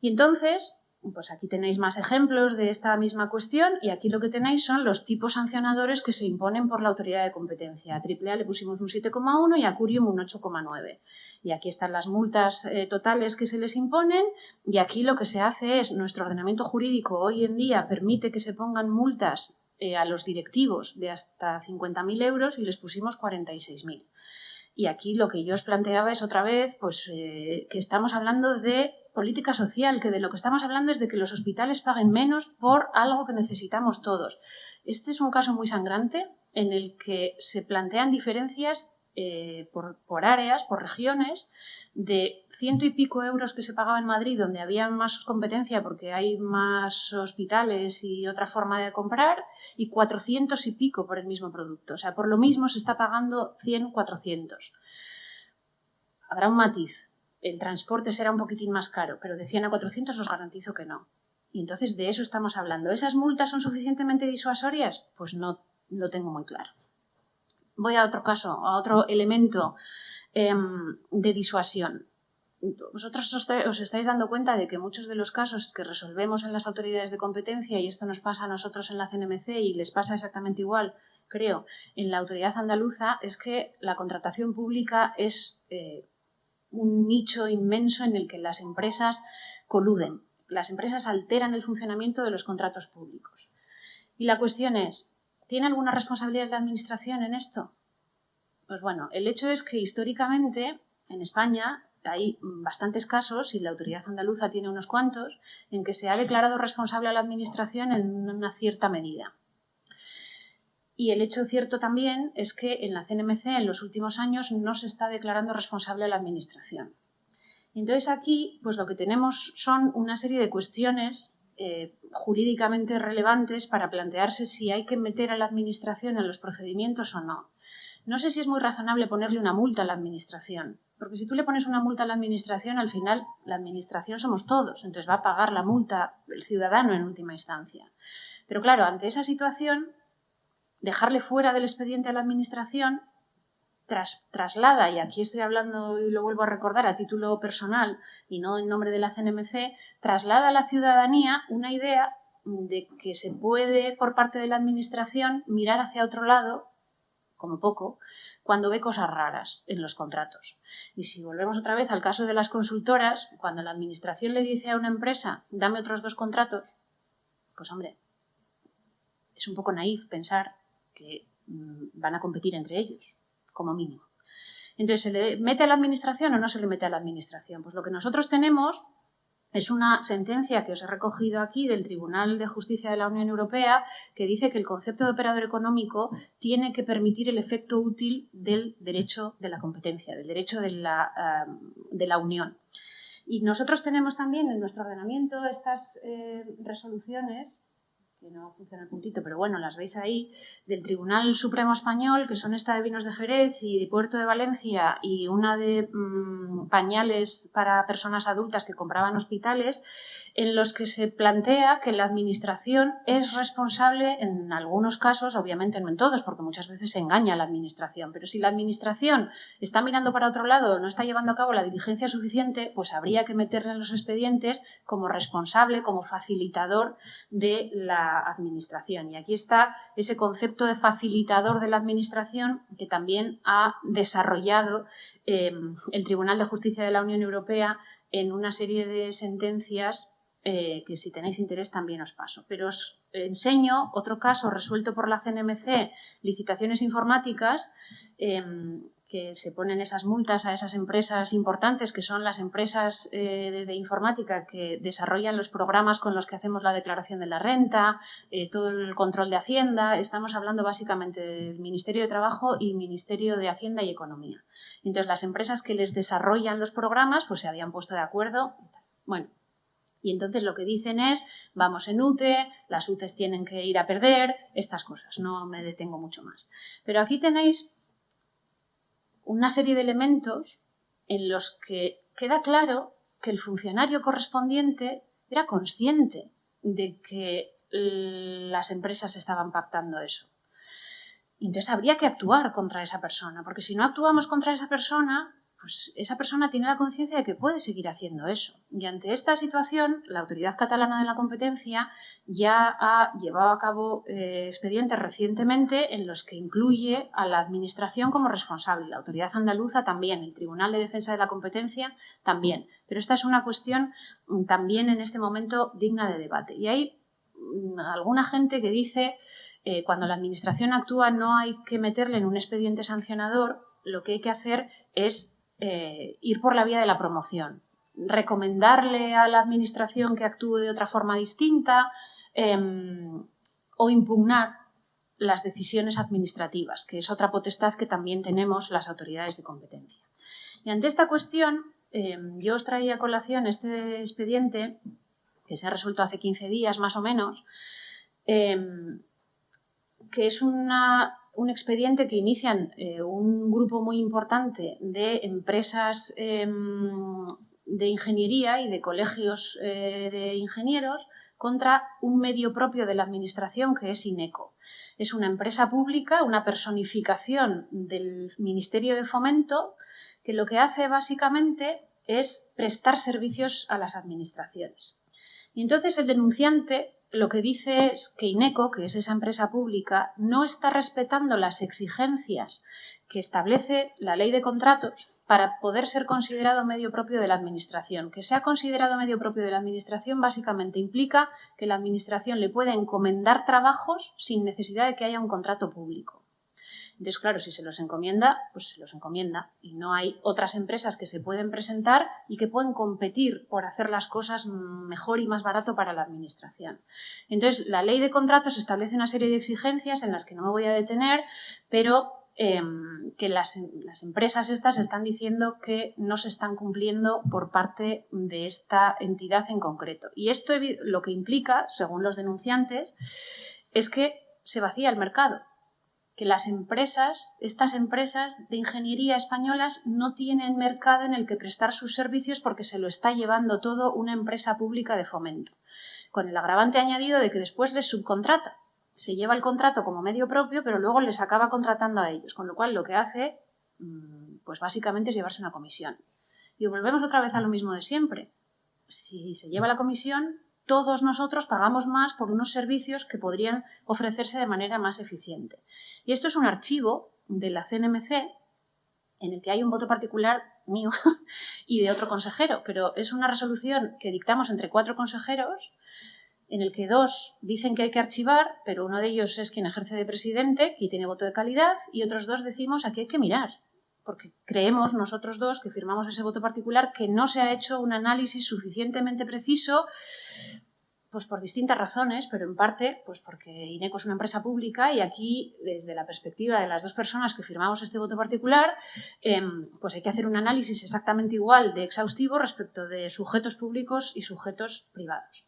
Y entonces, Pues aquí tenéis más ejemplos de esta misma cuestión y aquí lo que tenéis son los tipos sancionadores que se imponen por la autoridad de competencia. A AAA le pusimos un 7,1 y a Curium un 8,9. Y aquí están las multas totales que se les imponen y aquí lo que se hace es, nuestro ordenamiento jurídico hoy en día permite que se pongan multas a los directivos de hasta 50.000 euros y les pusimos 46.000. Y aquí lo que yo os planteaba es otra vez pues, que estamos hablando de política social, que de lo que estamos hablando es de que los hospitales paguen menos por algo que necesitamos todos. Este es un caso muy sangrante en el que se plantean diferencias por áreas, por regiones, de 100 y pico euros que se pagaba en Madrid, donde había más competencia porque hay más hospitales y otra forma de comprar, y 400 y pico por el mismo producto. O sea, por lo mismo se está pagando 100, 400. Habrá un matiz. El transporte será un poquitín más caro, pero de 100 a 400 os garantizo que no. Y entonces de eso estamos hablando. ¿Esas multas son suficientemente disuasorias? Pues no lo tengo muy claro. Voy a otro caso, a otro elemento de disuasión. Vosotros os estáis dando cuenta de que muchos de los casos que resolvemos en las autoridades de competencia, y esto nos pasa a nosotros en la CNMC y les pasa exactamente igual, creo, en la autoridad andaluza, es que la contratación pública es un nicho inmenso en el que las empresas coluden. Las empresas alteran el funcionamiento de los contratos públicos. Y la cuestión es, ¿tiene alguna responsabilidad la Administración en esto? Pues bueno, el hecho es que históricamente en España hay bastantes casos, y la autoridad andaluza tiene unos cuantos, en que se ha declarado responsable a la Administración en una cierta medida. Y el hecho cierto también es que en la CNMC en los últimos años no se está declarando responsable a la Administración. Y entonces aquí pues lo que tenemos son una serie de cuestiones jurídicamente relevantes para plantearse si hay que meter a la Administración en los procedimientos o no. No sé si es muy razonable ponerle una multa a la Administración, porque si tú le pones una multa a la Administración, al final la Administración somos todos, entonces va a pagar la multa el ciudadano en última instancia. Pero claro, ante esa situación, dejarle fuera del expediente a la Administración traslada, y aquí estoy hablando y lo vuelvo a recordar a título personal y no en nombre de la CNMC, traslada a la ciudadanía una idea de que se puede por parte de la Administración mirar hacia otro lado, como poco, cuando ve cosas raras en los contratos. Y si volvemos otra vez al caso de las consultoras, cuando la Administración le dice a una empresa, dame otros 2 contratos, pues hombre, es un poco naif pensar que van a competir entre ellos, como mínimo. Entonces, ¿se le mete a la Administración o no se le mete a la Administración? Pues lo que nosotros tenemos es una sentencia que os he recogido aquí del Tribunal de Justicia de la Unión Europea que dice que el concepto de operador económico tiene que permitir el efecto útil del derecho de la competencia, del derecho de la Unión. Y nosotros tenemos también en nuestro ordenamiento estas resoluciones, que no funciona el puntito, pero bueno, las veis ahí, del Tribunal Supremo Español, que son esta de Vinos de Jerez y de Puerto de Valencia y una de pañales para personas adultas que compraban hospitales, en los que se plantea que la Administración es responsable en algunos casos, obviamente no en todos, porque muchas veces se engaña a la Administración, pero si la Administración está mirando para otro lado, no está llevando a cabo la diligencia suficiente, pues habría que meterle en los expedientes como responsable, como facilitador de la Administración. Y aquí está ese concepto de facilitador de la Administración que también ha desarrollado el Tribunal de Justicia de la Unión Europea en una serie de sentencias que si tenéis interés también os paso. Pero os enseño otro caso resuelto por la CNMC, licitaciones informáticas, que se ponen esas multas a esas empresas importantes, que son las empresas de informática que desarrollan los programas con los que hacemos la declaración de la renta, todo el control de Hacienda. Estamos hablando básicamente del Ministerio de Trabajo y Ministerio de Hacienda y Economía. Entonces, las empresas que les desarrollan los programas pues se habían puesto de acuerdo. Bueno, y entonces lo que dicen es, vamos en UTE, las UTEs tienen que ir a perder, estas cosas, no me detengo mucho más. Pero aquí tenéis una serie de elementos en los que queda claro que el funcionario correspondiente era consciente de que las empresas estaban pactando eso. Entonces habría que actuar contra esa persona, porque si no actuamos contra esa persona, pues esa persona tiene la conciencia de que puede seguir haciendo eso. Y ante esta situación, la Autoridad Catalana de la Competencia ya ha llevado a cabo expedientes recientemente en los que incluye a la Administración como responsable, la Autoridad Andaluza también, el Tribunal de Defensa de la Competencia también. Pero esta es una cuestión también en este momento digna de debate. Y hay alguna gente que dice cuando la Administración actúa no hay que meterle en un expediente sancionador, lo que hay que hacer es ir por la vía de la promoción, recomendarle a la Administración que actúe de otra forma distinta o impugnar las decisiones administrativas, que es otra potestad que también tenemos las autoridades de competencia. Y ante esta cuestión, yo os traía a colación este expediente que se ha resuelto hace 15 días más o menos, que es un expediente que inician un grupo muy importante de empresas de ingeniería y de colegios de ingenieros contra un medio propio de la Administración que es INECO. Es una empresa pública, una personificación del Ministerio de Fomento que lo que hace básicamente es prestar servicios a las administraciones. Y entonces el denunciante lo que dice es que INECO, que es esa empresa pública, no está respetando las exigencias que establece la Ley de Contratos para poder ser considerado medio propio de la Administración. Que sea considerado medio propio de la Administración básicamente implica que la Administración le puede encomendar trabajos sin necesidad de que haya un contrato público. Entonces, claro, si se los encomienda, pues se los encomienda y no hay otras empresas que se pueden presentar y que pueden competir por hacer las cosas mejor y más barato para la Administración. Entonces, la Ley de Contratos establece una serie de exigencias en las que no me voy a detener, pero que las empresas estas están diciendo que no se están cumpliendo por parte de esta entidad en concreto. Y esto lo que implica, según los denunciantes, es que se vacía el mercado. Que las empresas, estas empresas de ingeniería españolas no tienen mercado en el que prestar sus servicios porque se lo está llevando todo una empresa pública de fomento, con el agravante añadido de que después les subcontrata. Se lleva el contrato como medio propio, pero luego les acaba contratando a ellos, con lo cual lo que hace, pues básicamente es llevarse una comisión. Y volvemos otra vez a lo mismo de siempre. Si se lleva la comisión, todos nosotros pagamos más por unos servicios que podrían ofrecerse de manera más eficiente. Y esto es un archivo de la CNMC en el que hay un voto particular mío y de otro consejero, pero es una resolución que dictamos entre 4 consejeros en el que 2 dicen que hay que archivar, pero uno de ellos es quien ejerce de presidente y tiene voto de calidad, y otros 2 decimos aquí hay que mirar. Porque creemos nosotros 2 que firmamos ese voto particular que no se ha hecho un análisis suficientemente preciso, pues por distintas razones, pero en parte pues porque INECO es una empresa pública y aquí, desde la perspectiva de las 2 personas que firmamos este voto particular, pues hay que hacer un análisis exactamente igual de exhaustivo respecto de sujetos públicos y sujetos privados.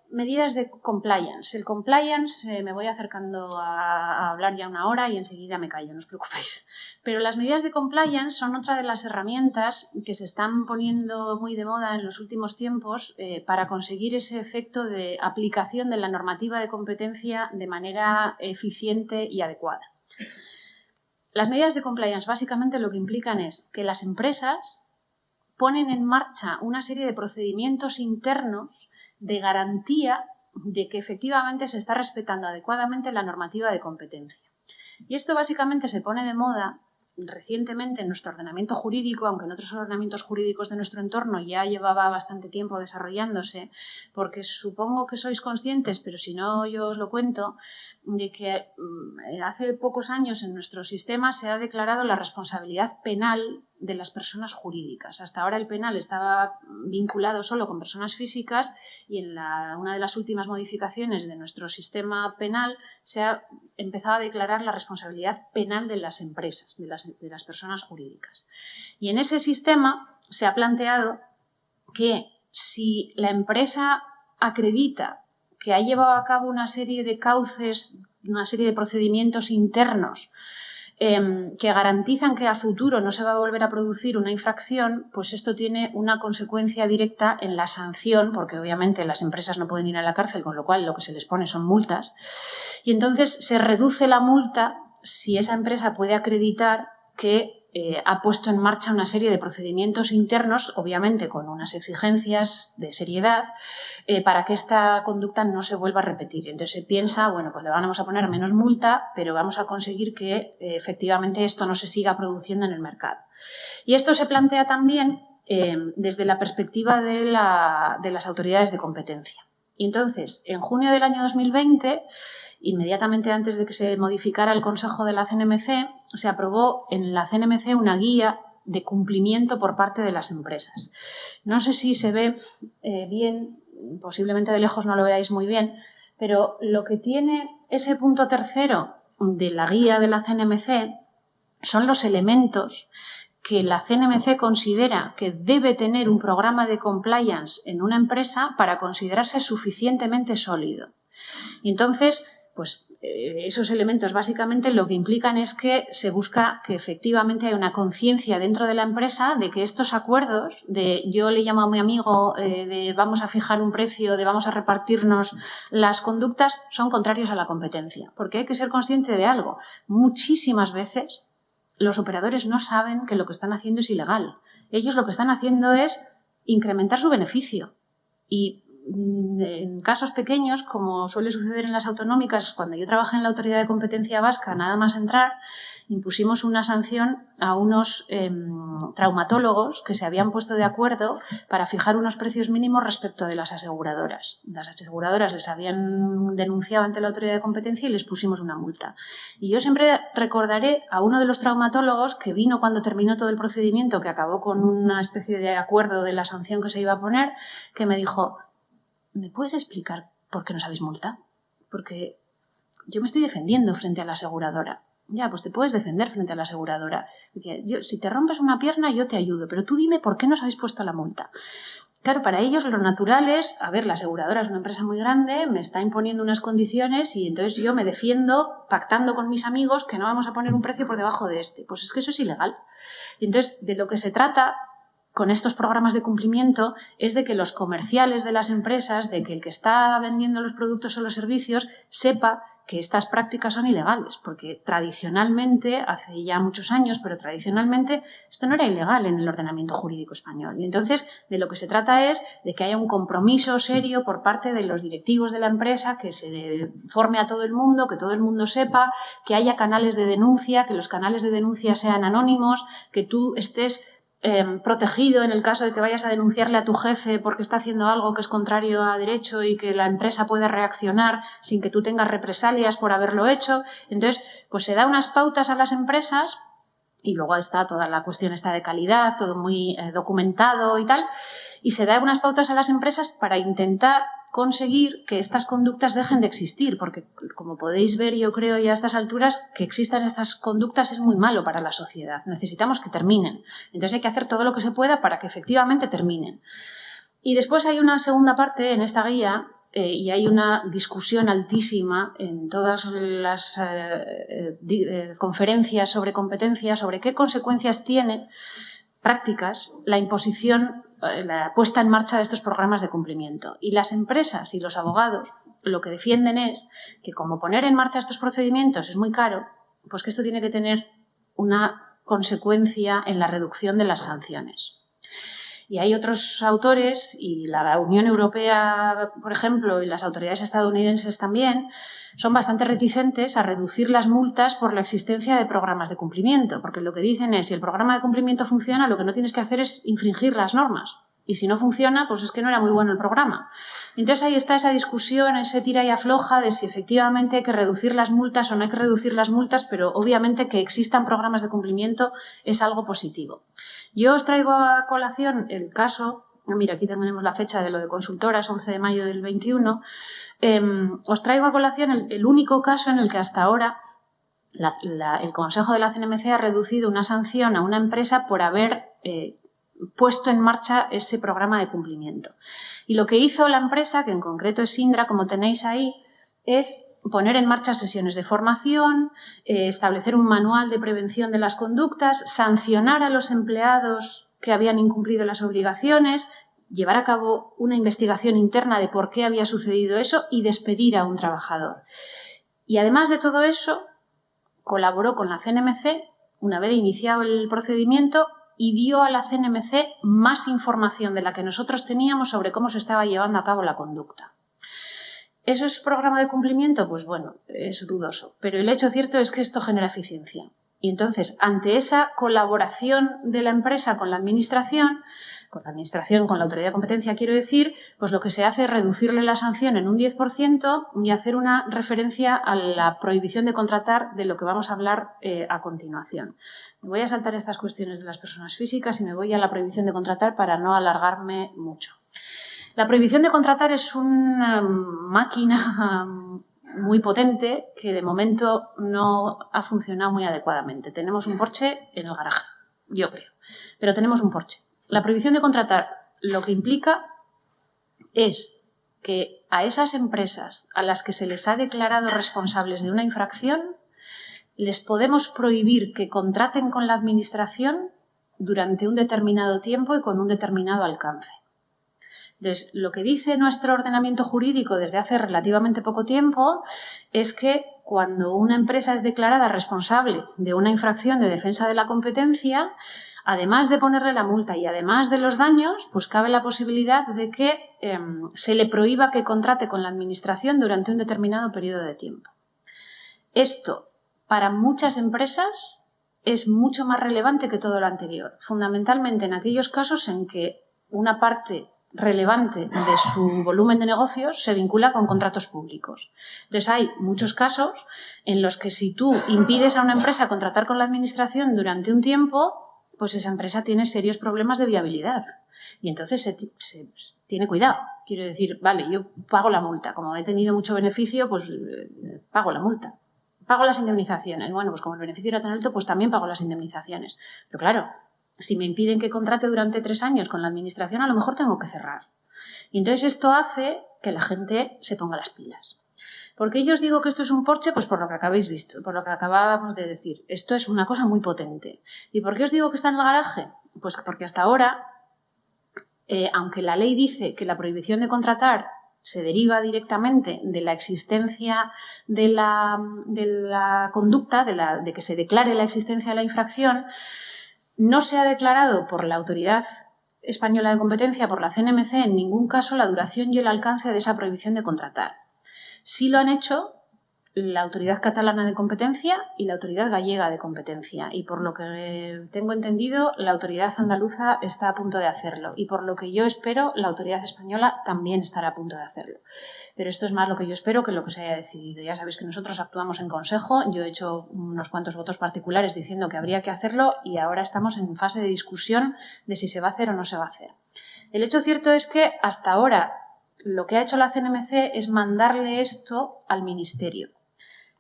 Medidas de compliance. El compliance, me voy acercando a hablar ya una hora y enseguida me callo, no os preocupéis. Pero las medidas de compliance son otra de las herramientas que se están poniendo muy de moda en los últimos tiempos para conseguir ese efecto de aplicación de la normativa de competencia de manera eficiente y adecuada. Las medidas de compliance básicamente lo que implican es que las empresas ponen en marcha una serie de procedimientos internos de garantía de que efectivamente se está respetando adecuadamente la normativa de competencia. Y esto básicamente se pone de moda recientemente en nuestro ordenamiento jurídico, aunque en otros ordenamientos jurídicos de nuestro entorno ya llevaba bastante tiempo desarrollándose, porque supongo que sois conscientes, pero si no yo os lo cuento, de que hace pocos años en nuestro sistema se ha declarado la responsabilidad penal de las personas jurídicas. Hasta ahora el penal estaba vinculado solo con personas físicas y en una de las últimas modificaciones de nuestro sistema penal se ha empezado a declarar la responsabilidad penal de las empresas, de las personas jurídicas. Y en ese sistema se ha planteado que si la empresa acredita que ha llevado a cabo una serie de cauces, una serie de procedimientos internos que garantizan que a futuro no se va a volver a producir una infracción, pues esto tiene una consecuencia directa en la sanción, porque obviamente las empresas no pueden ir a la cárcel, con lo cual lo que se les pone son multas. Y entonces se reduce la multa si esa empresa puede acreditar que ha puesto en marcha una serie de procedimientos internos, obviamente con unas exigencias de seriedad, para que esta conducta no se vuelva a repetir. Entonces se piensa, bueno, pues le vamos a poner menos multa, pero vamos a conseguir que efectivamente esto no se siga produciendo en el mercado. Y esto se plantea también desde la perspectiva de las autoridades de competencia. Y entonces, en junio del año 2020, inmediatamente antes de que se modificara el Consejo de la CNMC, se aprobó en la CNMC una guía de cumplimiento por parte de las empresas. No sé si se ve bien, posiblemente de lejos no lo veáis muy bien, pero lo que tiene ese punto tercero de la guía de la CNMC son los elementos que la CNMC considera que debe tener un programa de compliance en una empresa para considerarse suficientemente sólido. Y entonces, pues esos elementos básicamente lo que implican es que se busca que efectivamente haya una conciencia dentro de la empresa de que estos acuerdos, de yo le llamo a mi amigo, de vamos a fijar un precio, de vamos a repartirnos las conductas, son contrarios a la competencia. Porque hay que ser consciente de algo. Muchísimas veces los operadores no saben que lo que están haciendo es ilegal. Ellos lo que están haciendo es incrementar su beneficio. Y en casos pequeños, como suele suceder en las autonómicas, cuando yo trabajé en la Autoridad de Competencia Vasca, nada más entrar, impusimos una sanción a unos traumatólogos que se habían puesto de acuerdo para fijar unos precios mínimos respecto de las aseguradoras. Las aseguradoras les habían denunciado ante la Autoridad de Competencia y les pusimos una multa. Y yo siempre recordaré a uno de los traumatólogos que vino cuando terminó todo el procedimiento, que acabó con una especie de acuerdo de la sanción que se iba a poner, que me dijo: ¿me puedes explicar por qué nos habéis multado? Porque yo me estoy defendiendo frente a la aseguradora. Ya, pues te puedes defender frente a la aseguradora. Decía, si te rompes una pierna, yo te ayudo, pero tú dime por qué nos habéis puesto la multa. Claro, para ellos lo natural es, a ver, la aseguradora es una empresa muy grande, me está imponiendo unas condiciones y entonces yo me defiendo pactando con mis amigos que no vamos a poner un precio por debajo de este. Pues es que eso es ilegal. Y entonces, de lo que se trata con estos programas de cumplimiento es de que los comerciales de las empresas, de que el que está vendiendo los productos o los servicios sepa que estas prácticas son ilegales, porque tradicionalmente, hace ya muchos años, pero tradicionalmente esto no era ilegal en el ordenamiento jurídico español. Y entonces de lo que se trata es de que haya un compromiso serio por parte de los directivos de la empresa, que se forme a todo el mundo, que todo el mundo sepa, que haya canales de denuncia, que los canales de denuncia sean anónimos, que tú estés protegido en el caso de que vayas a denunciarle a tu jefe porque está haciendo algo que es contrario a derecho y que la empresa pueda reaccionar sin que tú tengas represalias por haberlo hecho. Entonces, pues se da unas pautas a las empresas y luego está toda la cuestión esta de calidad, todo muy documentado y tal, y se da unas pautas a las empresas para intentar conseguir que estas conductas dejen de existir, porque como podéis ver, yo creo ya a estas alturas que existan estas conductas es muy malo para la sociedad. Necesitamos que terminen. Entonces hay que hacer todo lo que se pueda para que efectivamente terminen. Y después hay una segunda parte en esta guía y hay una discusión altísima en todas las conferencias sobre competencia, sobre qué consecuencias tiene prácticas la imposición, la puesta en marcha de estos programas de cumplimiento. Y las empresas y los abogados lo que defienden es que como poner en marcha estos procedimientos es muy caro, pues que esto tiene que tener una consecuencia en la reducción de las sanciones. Y hay otros autores, y la Unión Europea, por ejemplo, y las autoridades estadounidenses también, son bastante reticentes a reducir las multas por la existencia de programas de cumplimiento, porque lo que dicen es, si el programa de cumplimiento funciona, lo que no tienes que hacer es infringir las normas. Y si no funciona, pues es que no era muy bueno el programa. Entonces ahí está esa discusión, ese tira y afloja de si efectivamente hay que reducir las multas o no hay que reducir las multas, pero obviamente que existan programas de cumplimiento es algo positivo. Yo os traigo a colación el caso, mira, aquí tenemos la fecha de lo de consultoras, 11 de mayo del 21, os traigo a colación el único caso en el que hasta ahora el Consejo de la CNMC ha reducido una sanción a una empresa por haber puesto en marcha ese programa de cumplimiento. Y lo que hizo la empresa, que en concreto es Indra, como tenéis ahí, es poner en marcha sesiones de formación, establecer un manual de prevención de las conductas, sancionar a los empleados que habían incumplido las obligaciones, llevar a cabo una investigación interna de por qué había sucedido eso y despedir a un trabajador. Y además de todo eso, colaboró con la CNMC una vez iniciado el procedimiento, y dio a la CNMC más información de la que nosotros teníamos sobre cómo se estaba llevando a cabo la conducta. ¿Eso es programa de cumplimiento? Pues bueno, es dudoso. Pero el hecho cierto es que esto genera eficiencia. Y entonces, ante esa colaboración de la empresa con la administración, con la autoridad de competencia, quiero decir, pues lo que se hace es reducirle la sanción en un 10% y hacer una referencia a la prohibición de contratar, de lo que vamos a hablar a continuación. Me voy a saltar estas cuestiones de las personas físicas y me voy a la prohibición de contratar para no alargarme mucho. La prohibición de contratar es una máquina muy potente que de momento no ha funcionado muy adecuadamente. Tenemos un Porsche en el garaje, yo creo, pero tenemos un Porsche. La prohibición de contratar lo que implica es que a esas empresas a las que se les ha declarado responsables de una infracción les podemos prohibir que contraten con la administración durante un determinado tiempo y con un determinado alcance. Entonces, lo que dice nuestro ordenamiento jurídico desde hace relativamente poco tiempo es que cuando una empresa es declarada responsable de una infracción de defensa de la competencia, además de ponerle la multa y además de los daños, pues cabe la posibilidad de que se le prohíba que contrate con la administración durante un determinado periodo de tiempo. Esto, para muchas empresas, es mucho más relevante que todo lo anterior, fundamentalmente en aquellos casos en que una parte relevante de su volumen de negocios se vincula con contratos públicos. Entonces, hay muchos casos en los que si tú impides a una empresa contratar con la administración durante un tiempo, pues esa empresa tiene serios problemas de viabilidad. Y entonces se tiene cuidado. Quiero decir, vale, yo pago la multa. Como he tenido mucho beneficio, pues pago la multa. Pago las indemnizaciones. Bueno, pues como el beneficio era tan alto, pues también pago las indemnizaciones. Pero claro, si me impiden que contrate durante 3 años con la administración, a lo mejor tengo que cerrar. Y entonces esto hace que la gente se ponga las pilas. ¿Por qué yo os digo que esto es un Porsche? Pues por lo que acabáis visto, por lo que acabábamos de decir. Esto es una cosa muy potente. ¿Y por qué os digo que está en el garaje? Pues porque hasta ahora, aunque la ley dice que la prohibición de contratar se deriva directamente de la existencia de la conducta, de que se declare la existencia de la infracción, no se ha declarado por la Autoridad Española de Competencia, por la CNMC, en ningún caso la duración y el alcance de esa prohibición de contratar. Sí lo han hecho la Autoridad Catalana de Competencia y la Autoridad Gallega de Competencia. Y por lo que tengo entendido, la Autoridad Andaluza está a punto de hacerlo. Y por lo que yo espero, la Autoridad Española también estará a punto de hacerlo. Pero esto es más lo que yo espero que lo que se haya decidido. Ya sabéis que nosotros actuamos en consejo. Yo he hecho unos cuantos votos particulares diciendo que habría que hacerlo y ahora estamos en fase de discusión de si se va a hacer o no se va a hacer. El hecho cierto es que hasta ahora lo que ha hecho la CNMC es mandarle esto al Ministerio.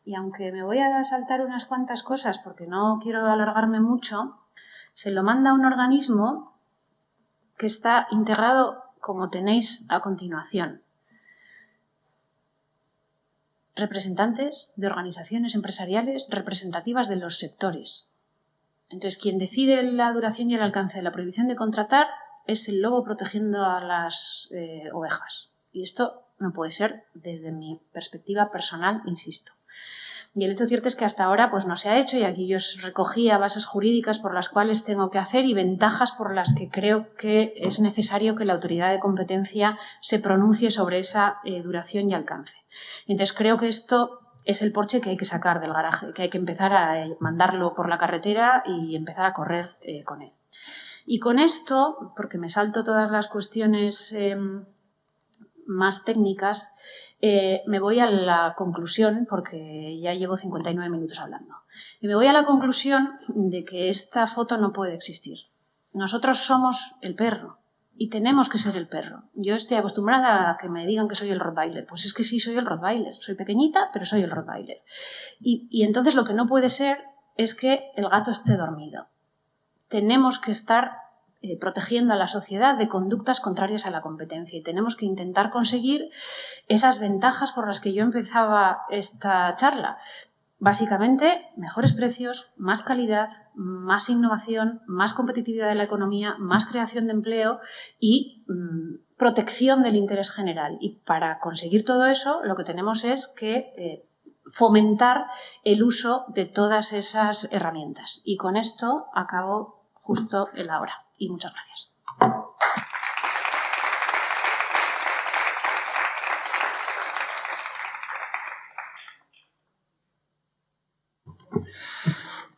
Y aunque me voy a saltar unas cuantas cosas porque no quiero alargarme mucho, se lo manda a un organismo que está integrado, como tenéis a continuación. Representantes de organizaciones empresariales representativas de los sectores. Entonces, quien decide la duración y el alcance de la prohibición de contratar es el lobo protegiendo a las ovejas. Y esto no puede ser desde mi perspectiva personal, insisto. Y el hecho cierto es que hasta ahora pues no se ha hecho y aquí yo os recogía bases jurídicas por las cuales tengo que hacer y ventajas por las que creo que es necesario que la autoridad de competencia se pronuncie sobre esa duración y alcance. Entonces creo que esto es el Porsche que hay que sacar del garaje, que hay que empezar a mandarlo por la carretera y empezar a correr con él. Y con esto, porque me salto todas las cuestiones más técnicas, me voy a la conclusión, porque ya llevo 59 minutos hablando. Y me voy a la conclusión de que esta foto no puede existir. Nosotros somos el perro y tenemos que ser el perro. Yo estoy acostumbrada a que me digan que soy el Rottweiler. Pues es que sí, soy el Rottweiler. Soy pequeñita, pero soy el Rottweiler. Y entonces lo que no puede ser es que el gato esté dormido. Tenemos que estar protegiendo a la sociedad de conductas contrarias a la competencia y tenemos que intentar conseguir esas ventajas por las que yo empezaba esta charla. Básicamente, mejores precios, más calidad, más innovación, más competitividad de la economía, más creación de empleo y protección del interés general. Y para conseguir todo eso, lo que tenemos es que fomentar el uso de todas esas herramientas. Y con esto acabo justo en la hora. Y muchas gracias.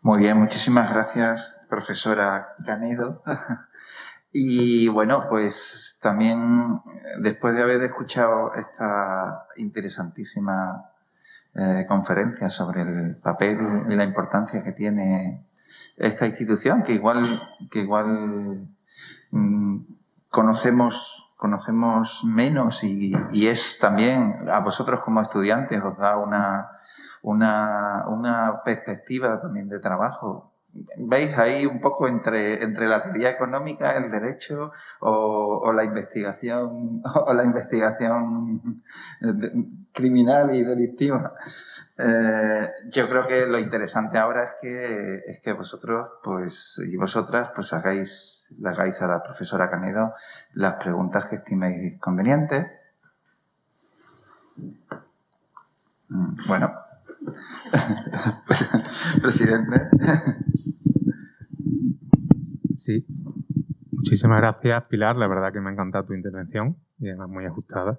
Muy bien, muchísimas gracias, profesora Canedo. Y bueno, pues también después de haber escuchado esta interesantísima conferencia sobre el papel y la importancia que tiene esta institución, que igual conocemos menos y es también a vosotros como estudiantes os da una perspectiva también de trabajo. ¿Veis ahí un poco entre la teoría económica, el derecho o la investigación criminal y delictiva? Yo creo que lo interesante ahora es que vosotros y vosotras le hagáis a la profesora Canedo las preguntas que estiméis convenientes. Bueno, presidente. Sí, muchísimas gracias, Pilar. La verdad que me ha encantado tu intervención y además muy ajustada.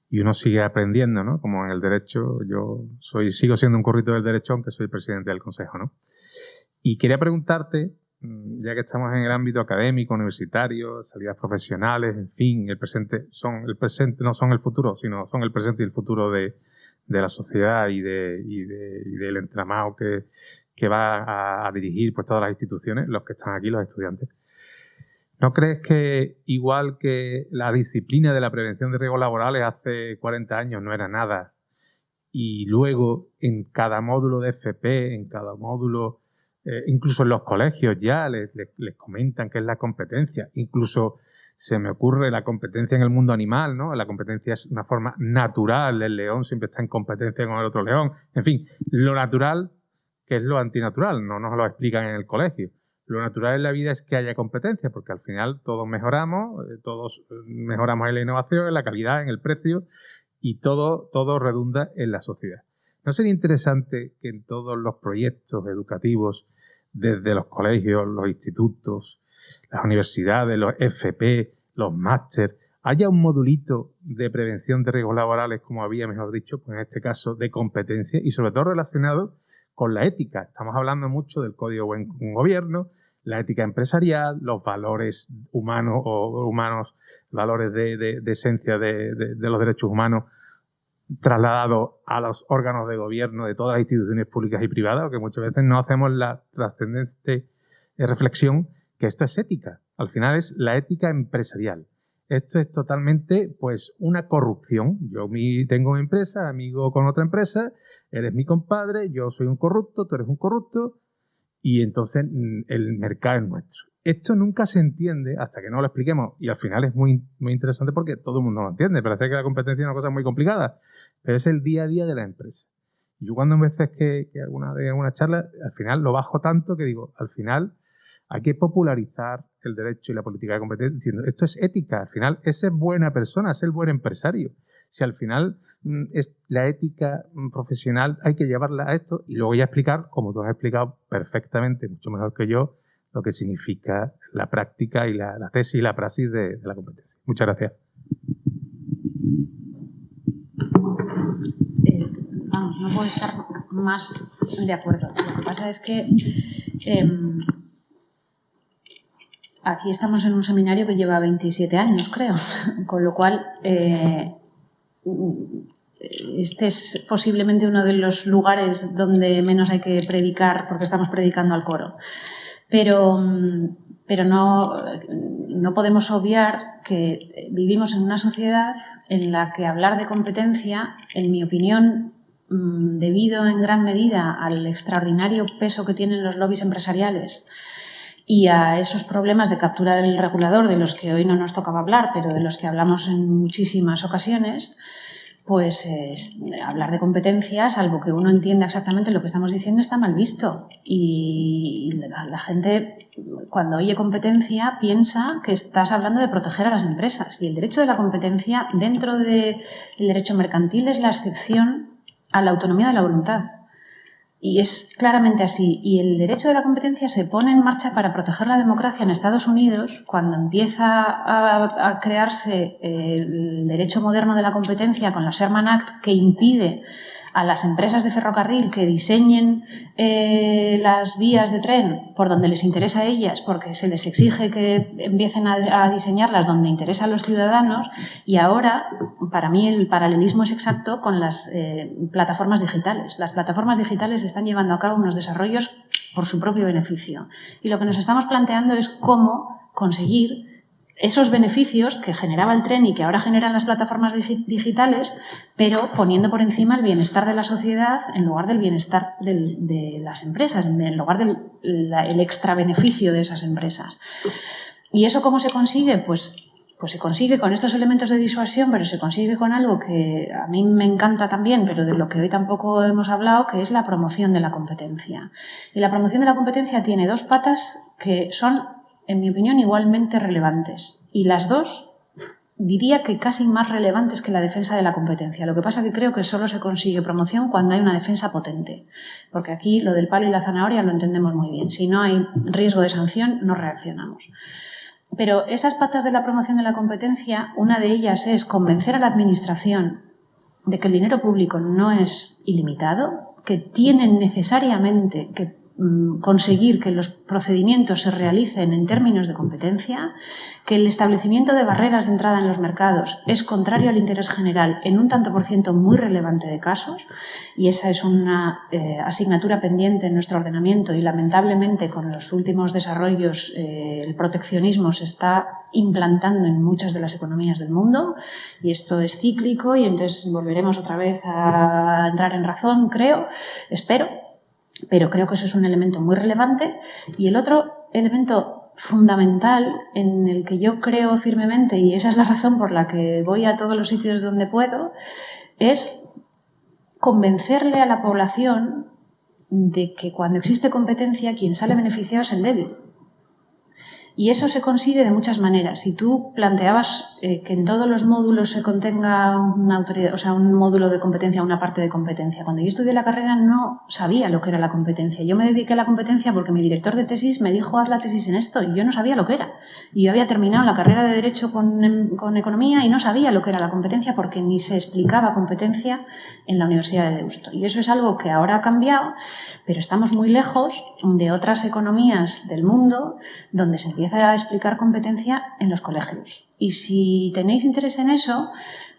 Y uno sigue aprendiendo, ¿no? Como en el derecho, sigo siendo un corrito del derecho, aunque soy presidente del Consejo, ¿no? Y quería preguntarte, ya que estamos en el ámbito académico, universitario, salidas profesionales, en fin, el presente no son el futuro, sino son el presente y el futuro de la sociedad y del entramado que va a dirigir pues todas las instituciones, los que están aquí, los estudiantes. ¿No crees que igual que la disciplina de la prevención de riesgos laborales hace 40 años no era nada y luego en cada módulo de FP, en cada módulo, incluso en los colegios ya les comentan qué es la competencia, incluso se me ocurre la competencia en el mundo animal, ¿no? La competencia es una forma natural, el león siempre está en competencia con el otro león, en fin, lo natural que es lo antinatural, no nos lo explican en el colegio. Lo natural en la vida es que haya competencia, porque al final todos mejoramos en la innovación, en la calidad, en el precio y todo redunda en la sociedad. ¿No sería interesante que en todos los proyectos educativos, desde los colegios, los institutos, las universidades, los FP, los máster, haya un modulito de prevención de riesgos laborales, como había, mejor dicho, pues en este caso de competencia y sobre todo relacionado con la ética? Estamos hablando mucho del Código de Buen Gobierno, la ética empresarial, los valores humanos valores de esencia de los derechos humanos trasladados a los órganos de gobierno de todas las instituciones públicas y privadas, que muchas veces no hacemos la trascendente reflexión que esto es ética. Al final es la ética empresarial. Esto es totalmente, pues, una corrupción. Yo tengo una empresa, amigo con otra empresa, eres mi compadre, yo soy un corrupto, tú eres un corrupto, y entonces el mercado es nuestro. Esto nunca se entiende hasta que no lo expliquemos, y al final es muy, muy interesante porque todo el mundo lo entiende. Parece que la competencia es una cosa muy complicada, pero es el día a día de la empresa. Y yo cuando veces que alguna charla, al final lo bajo tanto que digo, al final hay que popularizar el derecho y la política de competencia diciendo, esto es ética, al final es ser buena persona, es el buen empresario. Si al final es la ética profesional, hay que llevarla a esto y luego ya explicar, como tú has explicado perfectamente, mucho mejor que yo, lo que significa la práctica y la tesis y la praxis de la competencia. Muchas gracias. Vamos, no puedo estar más de acuerdo. Lo que pasa es que aquí estamos en un seminario que lleva 27 años, creo, con lo cual este es posiblemente uno de los lugares donde menos hay que predicar porque estamos predicando al coro. Pero no podemos obviar que vivimos en una sociedad en la que hablar de competencia, en mi opinión, debido en gran medida al extraordinario peso que tienen los lobbies empresariales y a esos problemas de captura del regulador de los que hoy no nos tocaba hablar, pero de los que hablamos en muchísimas ocasiones, pues hablar de competencia, salvo que uno entienda exactamente lo que estamos diciendo, está mal visto. Y la gente, cuando oye competencia, piensa que estás hablando de proteger a las empresas. Y el derecho de la competencia, dentro del derecho mercantil, es la excepción a la autonomía de la voluntad. Y es claramente así. Y el derecho de la competencia se pone en marcha para proteger la democracia en Estados Unidos cuando empieza a crearse el derecho moderno de la competencia con la Sherman Act, que impide a las empresas de ferrocarril que diseñen las vías de tren por donde les interesa a ellas, porque se les exige que empiecen a diseñarlas donde interesa a los ciudadanos. Y ahora, para mí, el paralelismo es exacto con las plataformas digitales. Las plataformas digitales están llevando a cabo unos desarrollos por su propio beneficio. Y lo que nos estamos planteando es cómo conseguir esos beneficios que generaba el tren y que ahora generan las plataformas digitales, pero poniendo por encima el bienestar de la sociedad en lugar del bienestar de las empresas, en lugar del extra beneficio de esas empresas. ¿Y eso cómo se consigue? Pues se consigue con estos elementos de disuasión, pero se consigue con algo que a mí me encanta también, pero de lo que hoy tampoco hemos hablado, que es la promoción de la competencia. Y la promoción de la competencia tiene dos patas que son, en mi opinión, igualmente relevantes. Y las dos, diría que casi más relevantes que la defensa de la competencia. Lo que pasa es que creo que solo se consigue promoción cuando hay una defensa potente. Porque aquí lo del palo y la zanahoria lo entendemos muy bien. Si no hay riesgo de sanción, no reaccionamos. Pero esas patas de la promoción de la competencia, una de ellas es convencer a la Administración de que el dinero público no es ilimitado, que tienen necesariamente que conseguir que los procedimientos se realicen en términos de competencia, que el establecimiento de barreras de entrada en los mercados es contrario al interés general en un tanto por ciento muy relevante de casos, y esa es una asignatura pendiente en nuestro ordenamiento, y lamentablemente con los últimos desarrollos el proteccionismo se está implantando en muchas de las economías del mundo, y esto es cíclico y entonces volveremos otra vez a entrar en razón, espero. Pero creo que eso es un elemento muy relevante. Y el otro elemento fundamental en el que yo creo firmemente, y esa es la razón por la que voy a todos los sitios donde puedo, es convencerle a la población de que cuando existe competencia quien sale beneficiado es el débil. Y eso se consigue de muchas maneras. Si tú planteabas que en todos los módulos se contenga una autoridad, o sea, un módulo de competencia, una parte de competencia. Cuando yo estudié la carrera no sabía lo que era la competencia. Yo me dediqué a la competencia porque mi director de tesis me dijo, haz la tesis en esto, y yo no sabía lo que era. Y yo había terminado la carrera de Derecho con Economía y no sabía lo que era la competencia porque ni se explicaba competencia en la Universidad de Deusto. Y eso es algo que ahora ha cambiado, pero estamos muy lejos de otras economías del mundo donde se empieza a explicar competencia en los colegios. Y si tenéis interés en eso,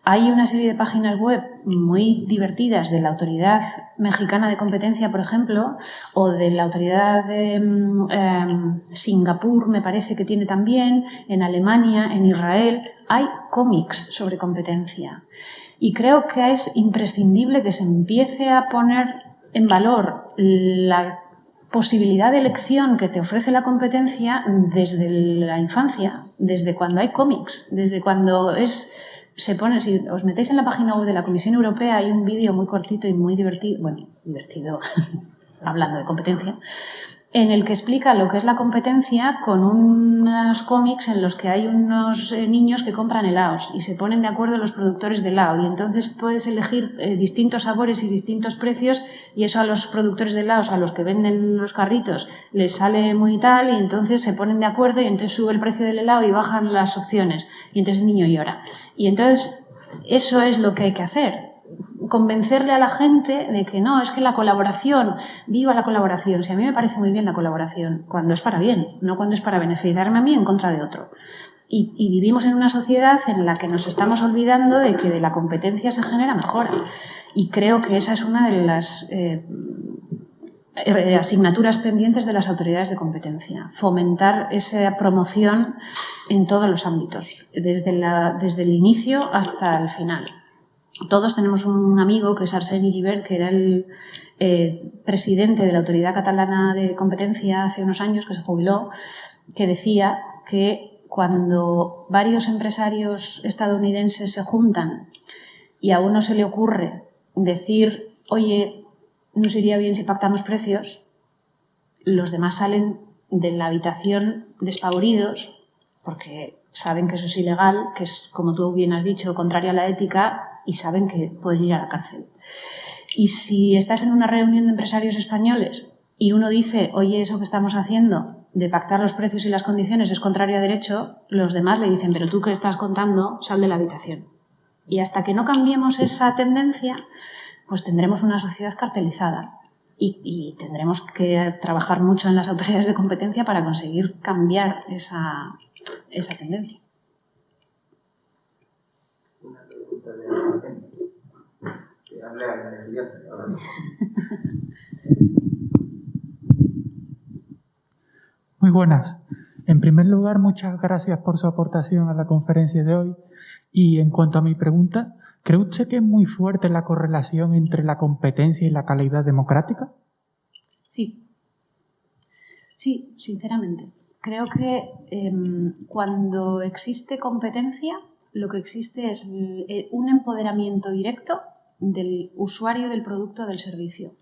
hay una serie de páginas web muy divertidas de la Autoridad Mexicana de Competencia, por ejemplo, o de la Autoridad de Singapur, me parece que tiene también, en Alemania, en Israel. Hay cómics sobre competencia. Y creo que es imprescindible que se empiece a poner en valor la posibilidad de elección que te ofrece la competencia desde la infancia, desde cuando hay cómics, desde cuando se pone, si os metéis en la página web de la Comisión Europea hay un vídeo muy cortito y muy divertido, hablando de competencia, en el que explica lo que es la competencia con unos cómics en los que hay unos niños que compran helados y se ponen de acuerdo los productores de helado, y entonces puedes elegir distintos sabores y distintos precios, y eso a los productores de helados, a los que venden los carritos, les sale muy tal, y entonces se ponen de acuerdo y entonces sube el precio del helado y bajan las opciones, y entonces el niño llora. Y entonces eso es lo que hay que hacer. Convencerle a la gente de que no, es que la colaboración, viva la colaboración. Si a mí me parece muy bien la colaboración, cuando es para bien, no cuando es para beneficiarme a mí en contra de otro. Y vivimos en una sociedad en la que nos estamos olvidando de que de la competencia se genera mejora. Y creo que esa es una de las asignaturas pendientes de las autoridades de competencia. Fomentar esa promoción en todos los ámbitos, desde el inicio hasta el final. Todos tenemos un amigo que es Arseni Gibert, que era el presidente de la Autoridad Catalana de Competencia hace unos años, que se jubiló, que decía que cuando varios empresarios estadounidenses se juntan y a uno se le ocurre decir, oye, nos iría bien si pactamos precios, los demás salen de la habitación despavoridos porque saben que eso es ilegal, que es, como tú bien has dicho, contrario a la ética, y saben que pueden ir a la cárcel. Y si estás en una reunión de empresarios españoles y uno dice, oye, eso que estamos haciendo de pactar los precios y las condiciones es contrario a derecho, los demás le dicen, pero tú que estás contando, sal de la habitación. Y hasta que no cambiemos esa tendencia, pues tendremos una sociedad cartelizada. Y tendremos que trabajar mucho en las autoridades de competencia para conseguir cambiar esa tendencia. Una pregunta de que hable a Julián. Muy buenas. En primer lugar, muchas gracias por su aportación a la conferencia de hoy. Y en cuanto a mi pregunta, ¿cree usted que es muy fuerte la correlación entre la competencia y la calidad democrática? Sí. Sí, sinceramente. Creo que cuando existe competencia, lo que existe es un empoderamiento directo del usuario del producto o del servicio.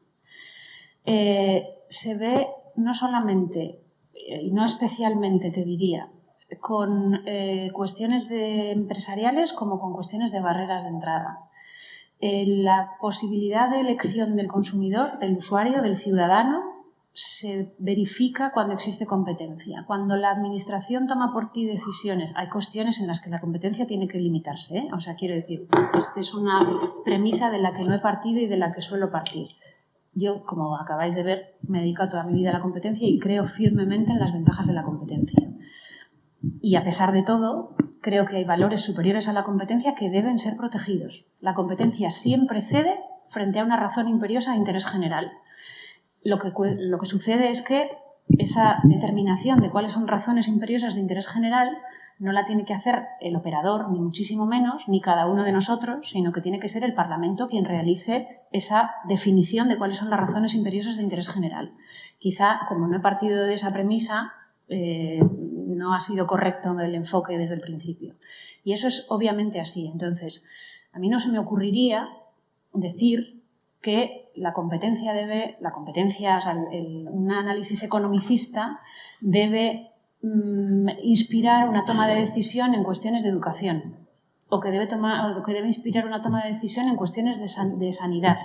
Se ve no solamente, y no especialmente, te diría, con cuestiones empresariales como con cuestiones de barreras de entrada. La posibilidad de elección del consumidor, del usuario, del ciudadano, se verifica cuando existe competencia. Cuando la administración toma por ti decisiones, hay cuestiones en las que la competencia tiene que limitarse, ¿eh? O sea, quiero decir, esta es una premisa de la que no he partido y de la que suelo partir. Yo, como acabáis de ver, me dedico toda mi vida a la competencia y creo firmemente en las ventajas de la competencia. Y a pesar de todo, creo que hay valores superiores a la competencia que deben ser protegidos. La competencia siempre cede frente a una razón imperiosa de interés general. Lo que sucede es que esa determinación de cuáles son razones imperiosas de interés general no la tiene que hacer el operador, ni muchísimo menos, ni cada uno de nosotros, sino que tiene que ser el Parlamento quien realice esa definición de cuáles son las razones imperiosas de interés general. Quizá, como no he partido de esa premisa, no ha sido correcto el enfoque desde el principio. Y eso es obviamente así. Entonces, a mí no se me ocurriría decir que la competencia, o sea, un análisis economicista debe inspirar una toma de decisión en cuestiones de educación o que debe inspirar una toma de decisión en cuestiones de sanidad.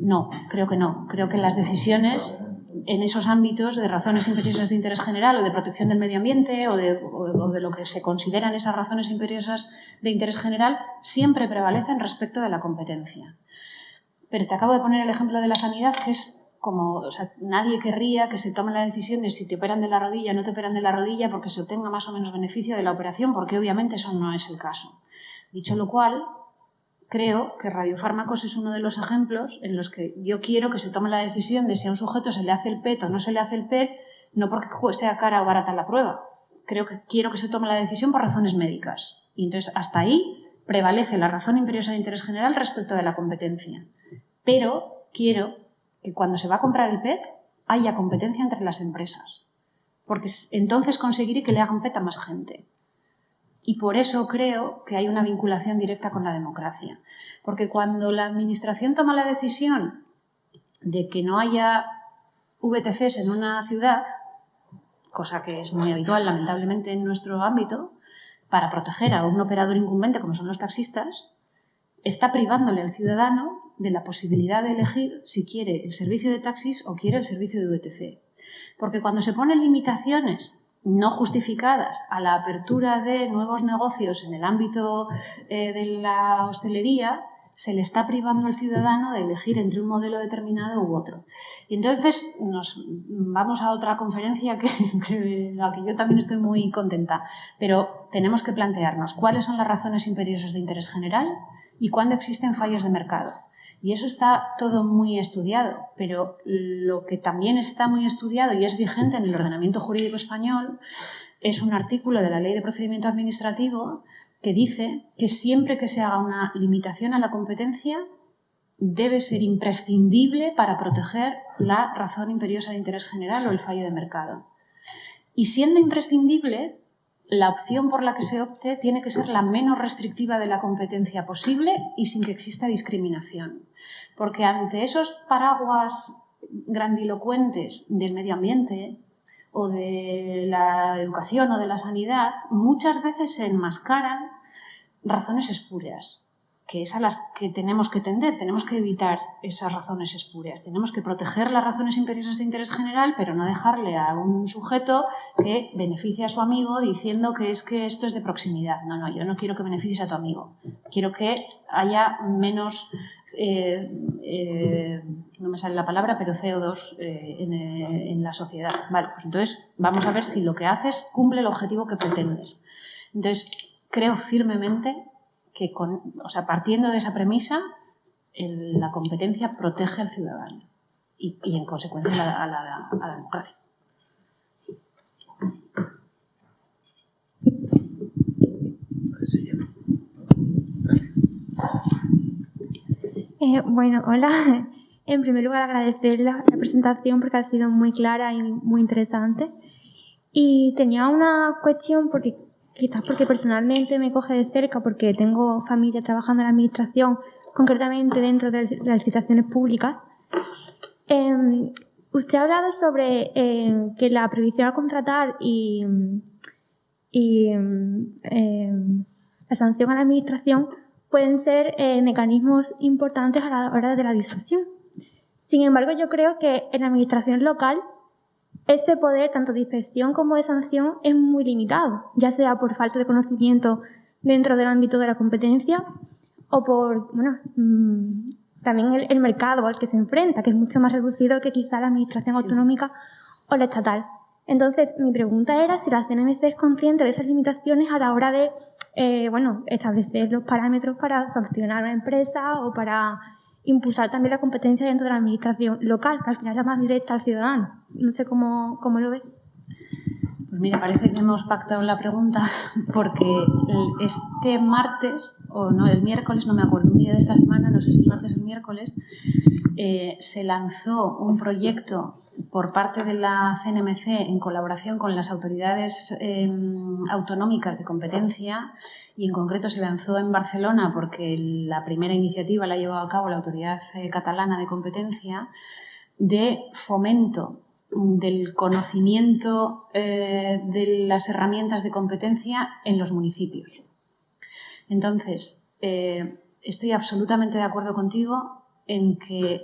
No, creo que no. Creo que las decisiones en esos ámbitos de razones imperiosas de interés general o de protección del medio ambiente o de lo que se consideran esas razones imperiosas de interés general siempre prevalecen respecto de la competencia. Pero te acabo de poner el ejemplo de la sanidad, que es como, o sea, nadie querría que se tome la decisión de si te operan de la rodilla o no te operan de la rodilla porque se obtenga más o menos beneficio de la operación, porque obviamente eso no es el caso. Dicho lo cual, creo que radiofármacos es uno de los ejemplos en los que yo quiero que se tome la decisión de si a un sujeto se le hace el PET o no se le hace el PET, no porque sea cara o barata la prueba. Quiero que se tome la decisión por razones médicas. Y entonces, hasta ahí prevalece la razón imperiosa de interés general respecto de la competencia. Pero quiero que cuando se va a comprar el PET haya competencia entre las empresas, porque entonces conseguiré que le hagan PET a más gente. Y por eso creo que hay una vinculación directa con la democracia. Porque cuando la administración toma la decisión de que no haya VTCs en una ciudad, cosa que es muy habitual lamentablemente en nuestro ámbito, para proteger a un operador incumbente como son los taxistas, está privándole al ciudadano de la posibilidad de elegir si quiere el servicio de taxis o quiere el servicio de VTC. Porque cuando se ponen limitaciones no justificadas a la apertura de nuevos negocios en el ámbito de la hostelería, se le está privando al ciudadano de elegir entre un modelo determinado u otro. Y entonces nos vamos a otra conferencia la que yo también estoy muy contenta, pero tenemos que plantearnos cuáles son las razones imperiosas de interés general y cuándo existen fallos de mercado. Y eso está todo muy estudiado, pero lo que también está muy estudiado y es vigente en el ordenamiento jurídico español es un artículo de la Ley de Procedimiento Administrativo que dice que siempre que se haga una limitación a la competencia debe ser imprescindible para proteger la razón imperiosa de interés general o el fallo de mercado. Y siendo imprescindible, la opción por la que se opte tiene que ser la menos restrictiva de la competencia posible y sin que exista discriminación. Porque ante esos paraguas grandilocuentes del medio ambiente o de la educación o de la sanidad, muchas veces se enmascaran razones espurias es a las que tenemos que tender. Tenemos que evitar esas razones espurias. Tenemos que proteger las razones imperiosas de interés general, pero no dejarle a un sujeto que beneficie a su amigo diciendo que es que esto es de proximidad. No, yo no quiero que beneficies a tu amigo. Quiero que haya menos, no me sale la palabra, pero CO2 en la sociedad. Vale, pues entonces vamos a ver si lo que haces cumple el objetivo que pretendes. Entonces, creo firmemente que, partiendo de esa premisa, la competencia protege al ciudadano y en consecuencia, a la democracia. Bueno, hola. En primer lugar, agradecer la presentación porque ha sido muy clara y muy interesante. Y tenía una cuestión quizás porque personalmente me coge de cerca, porque tengo familia trabajando en la administración, concretamente dentro de las licitaciones públicas. Usted ha hablado sobre que la prohibición a contratar y la sanción a la administración pueden ser mecanismos importantes a la hora de la disuasión. Sin embargo, yo creo que en la administración local este poder, tanto de inspección como de sanción, es muy limitado, ya sea por falta de conocimiento dentro del ámbito de la competencia o por, también el mercado al que se enfrenta, que es mucho más reducido que quizá la administración autonómica o la estatal. Entonces, mi pregunta era si la CNMC es consciente de esas limitaciones a la hora de, establecer los parámetros para sancionar a una empresa o para impulsar también la competencia dentro de la administración local, que al final es la más directa al ciudadano. No sé cómo lo ves. Pues mira, parece que hemos pactado la pregunta porque este martes, o no, el miércoles, no me acuerdo, un día de esta semana, no sé si el martes o el miércoles, se lanzó un proyecto por parte de la CNMC en colaboración con las autoridades autonómicas de competencia, y en concreto se lanzó en Barcelona porque la primera iniciativa la ha llevado a cabo la Autoridad Catalana de Competencia, de fomento del conocimiento de las herramientas de competencia en los municipios. Entonces, estoy absolutamente de acuerdo contigo en que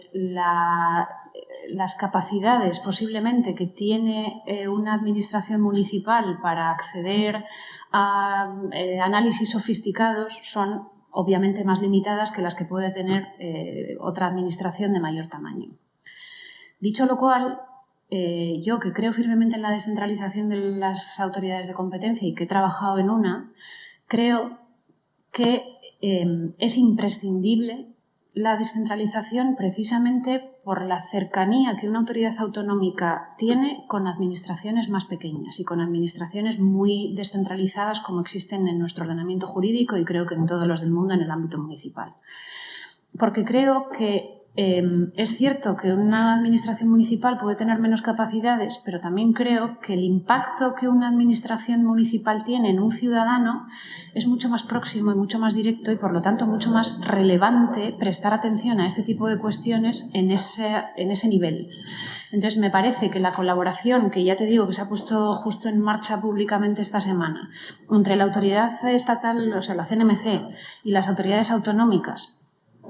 las capacidades posiblemente que tiene una administración municipal para acceder a análisis sofisticados son obviamente más limitadas que las que puede tener otra administración de mayor tamaño. Dicho lo cual, yo, que creo firmemente en la descentralización de las autoridades de competencia y que he trabajado en una, creo que es imprescindible la descentralización precisamente por la cercanía que una autoridad autonómica tiene con administraciones más pequeñas y con administraciones muy descentralizadas como existen en nuestro ordenamiento jurídico y creo que en todos los del mundo en el ámbito municipal. Porque creo que es cierto que una administración municipal puede tener menos capacidades, pero también creo que el impacto que una administración municipal tiene en un ciudadano es mucho más próximo y mucho más directo y, por lo tanto, mucho más relevante prestar atención a este tipo de cuestiones en ese nivel. Entonces, me parece que la colaboración, que ya te digo que se ha puesto justo en marcha públicamente esta semana, entre la autoridad estatal, o sea, la CNMC, y las autoridades autonómicas,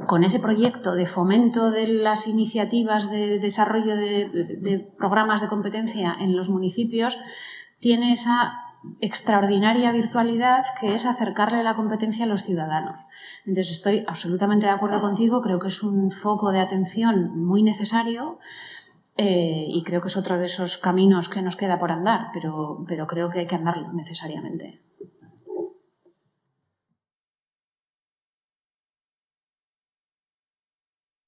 con ese proyecto de fomento de las iniciativas de desarrollo de programas de competencia en los municipios, tiene esa extraordinaria virtualidad que es acercarle la competencia a los ciudadanos. Entonces, estoy absolutamente de acuerdo contigo, creo que es un foco de atención muy necesario y creo que es otro de esos caminos que nos queda por andar, pero creo que hay que andarlo necesariamente.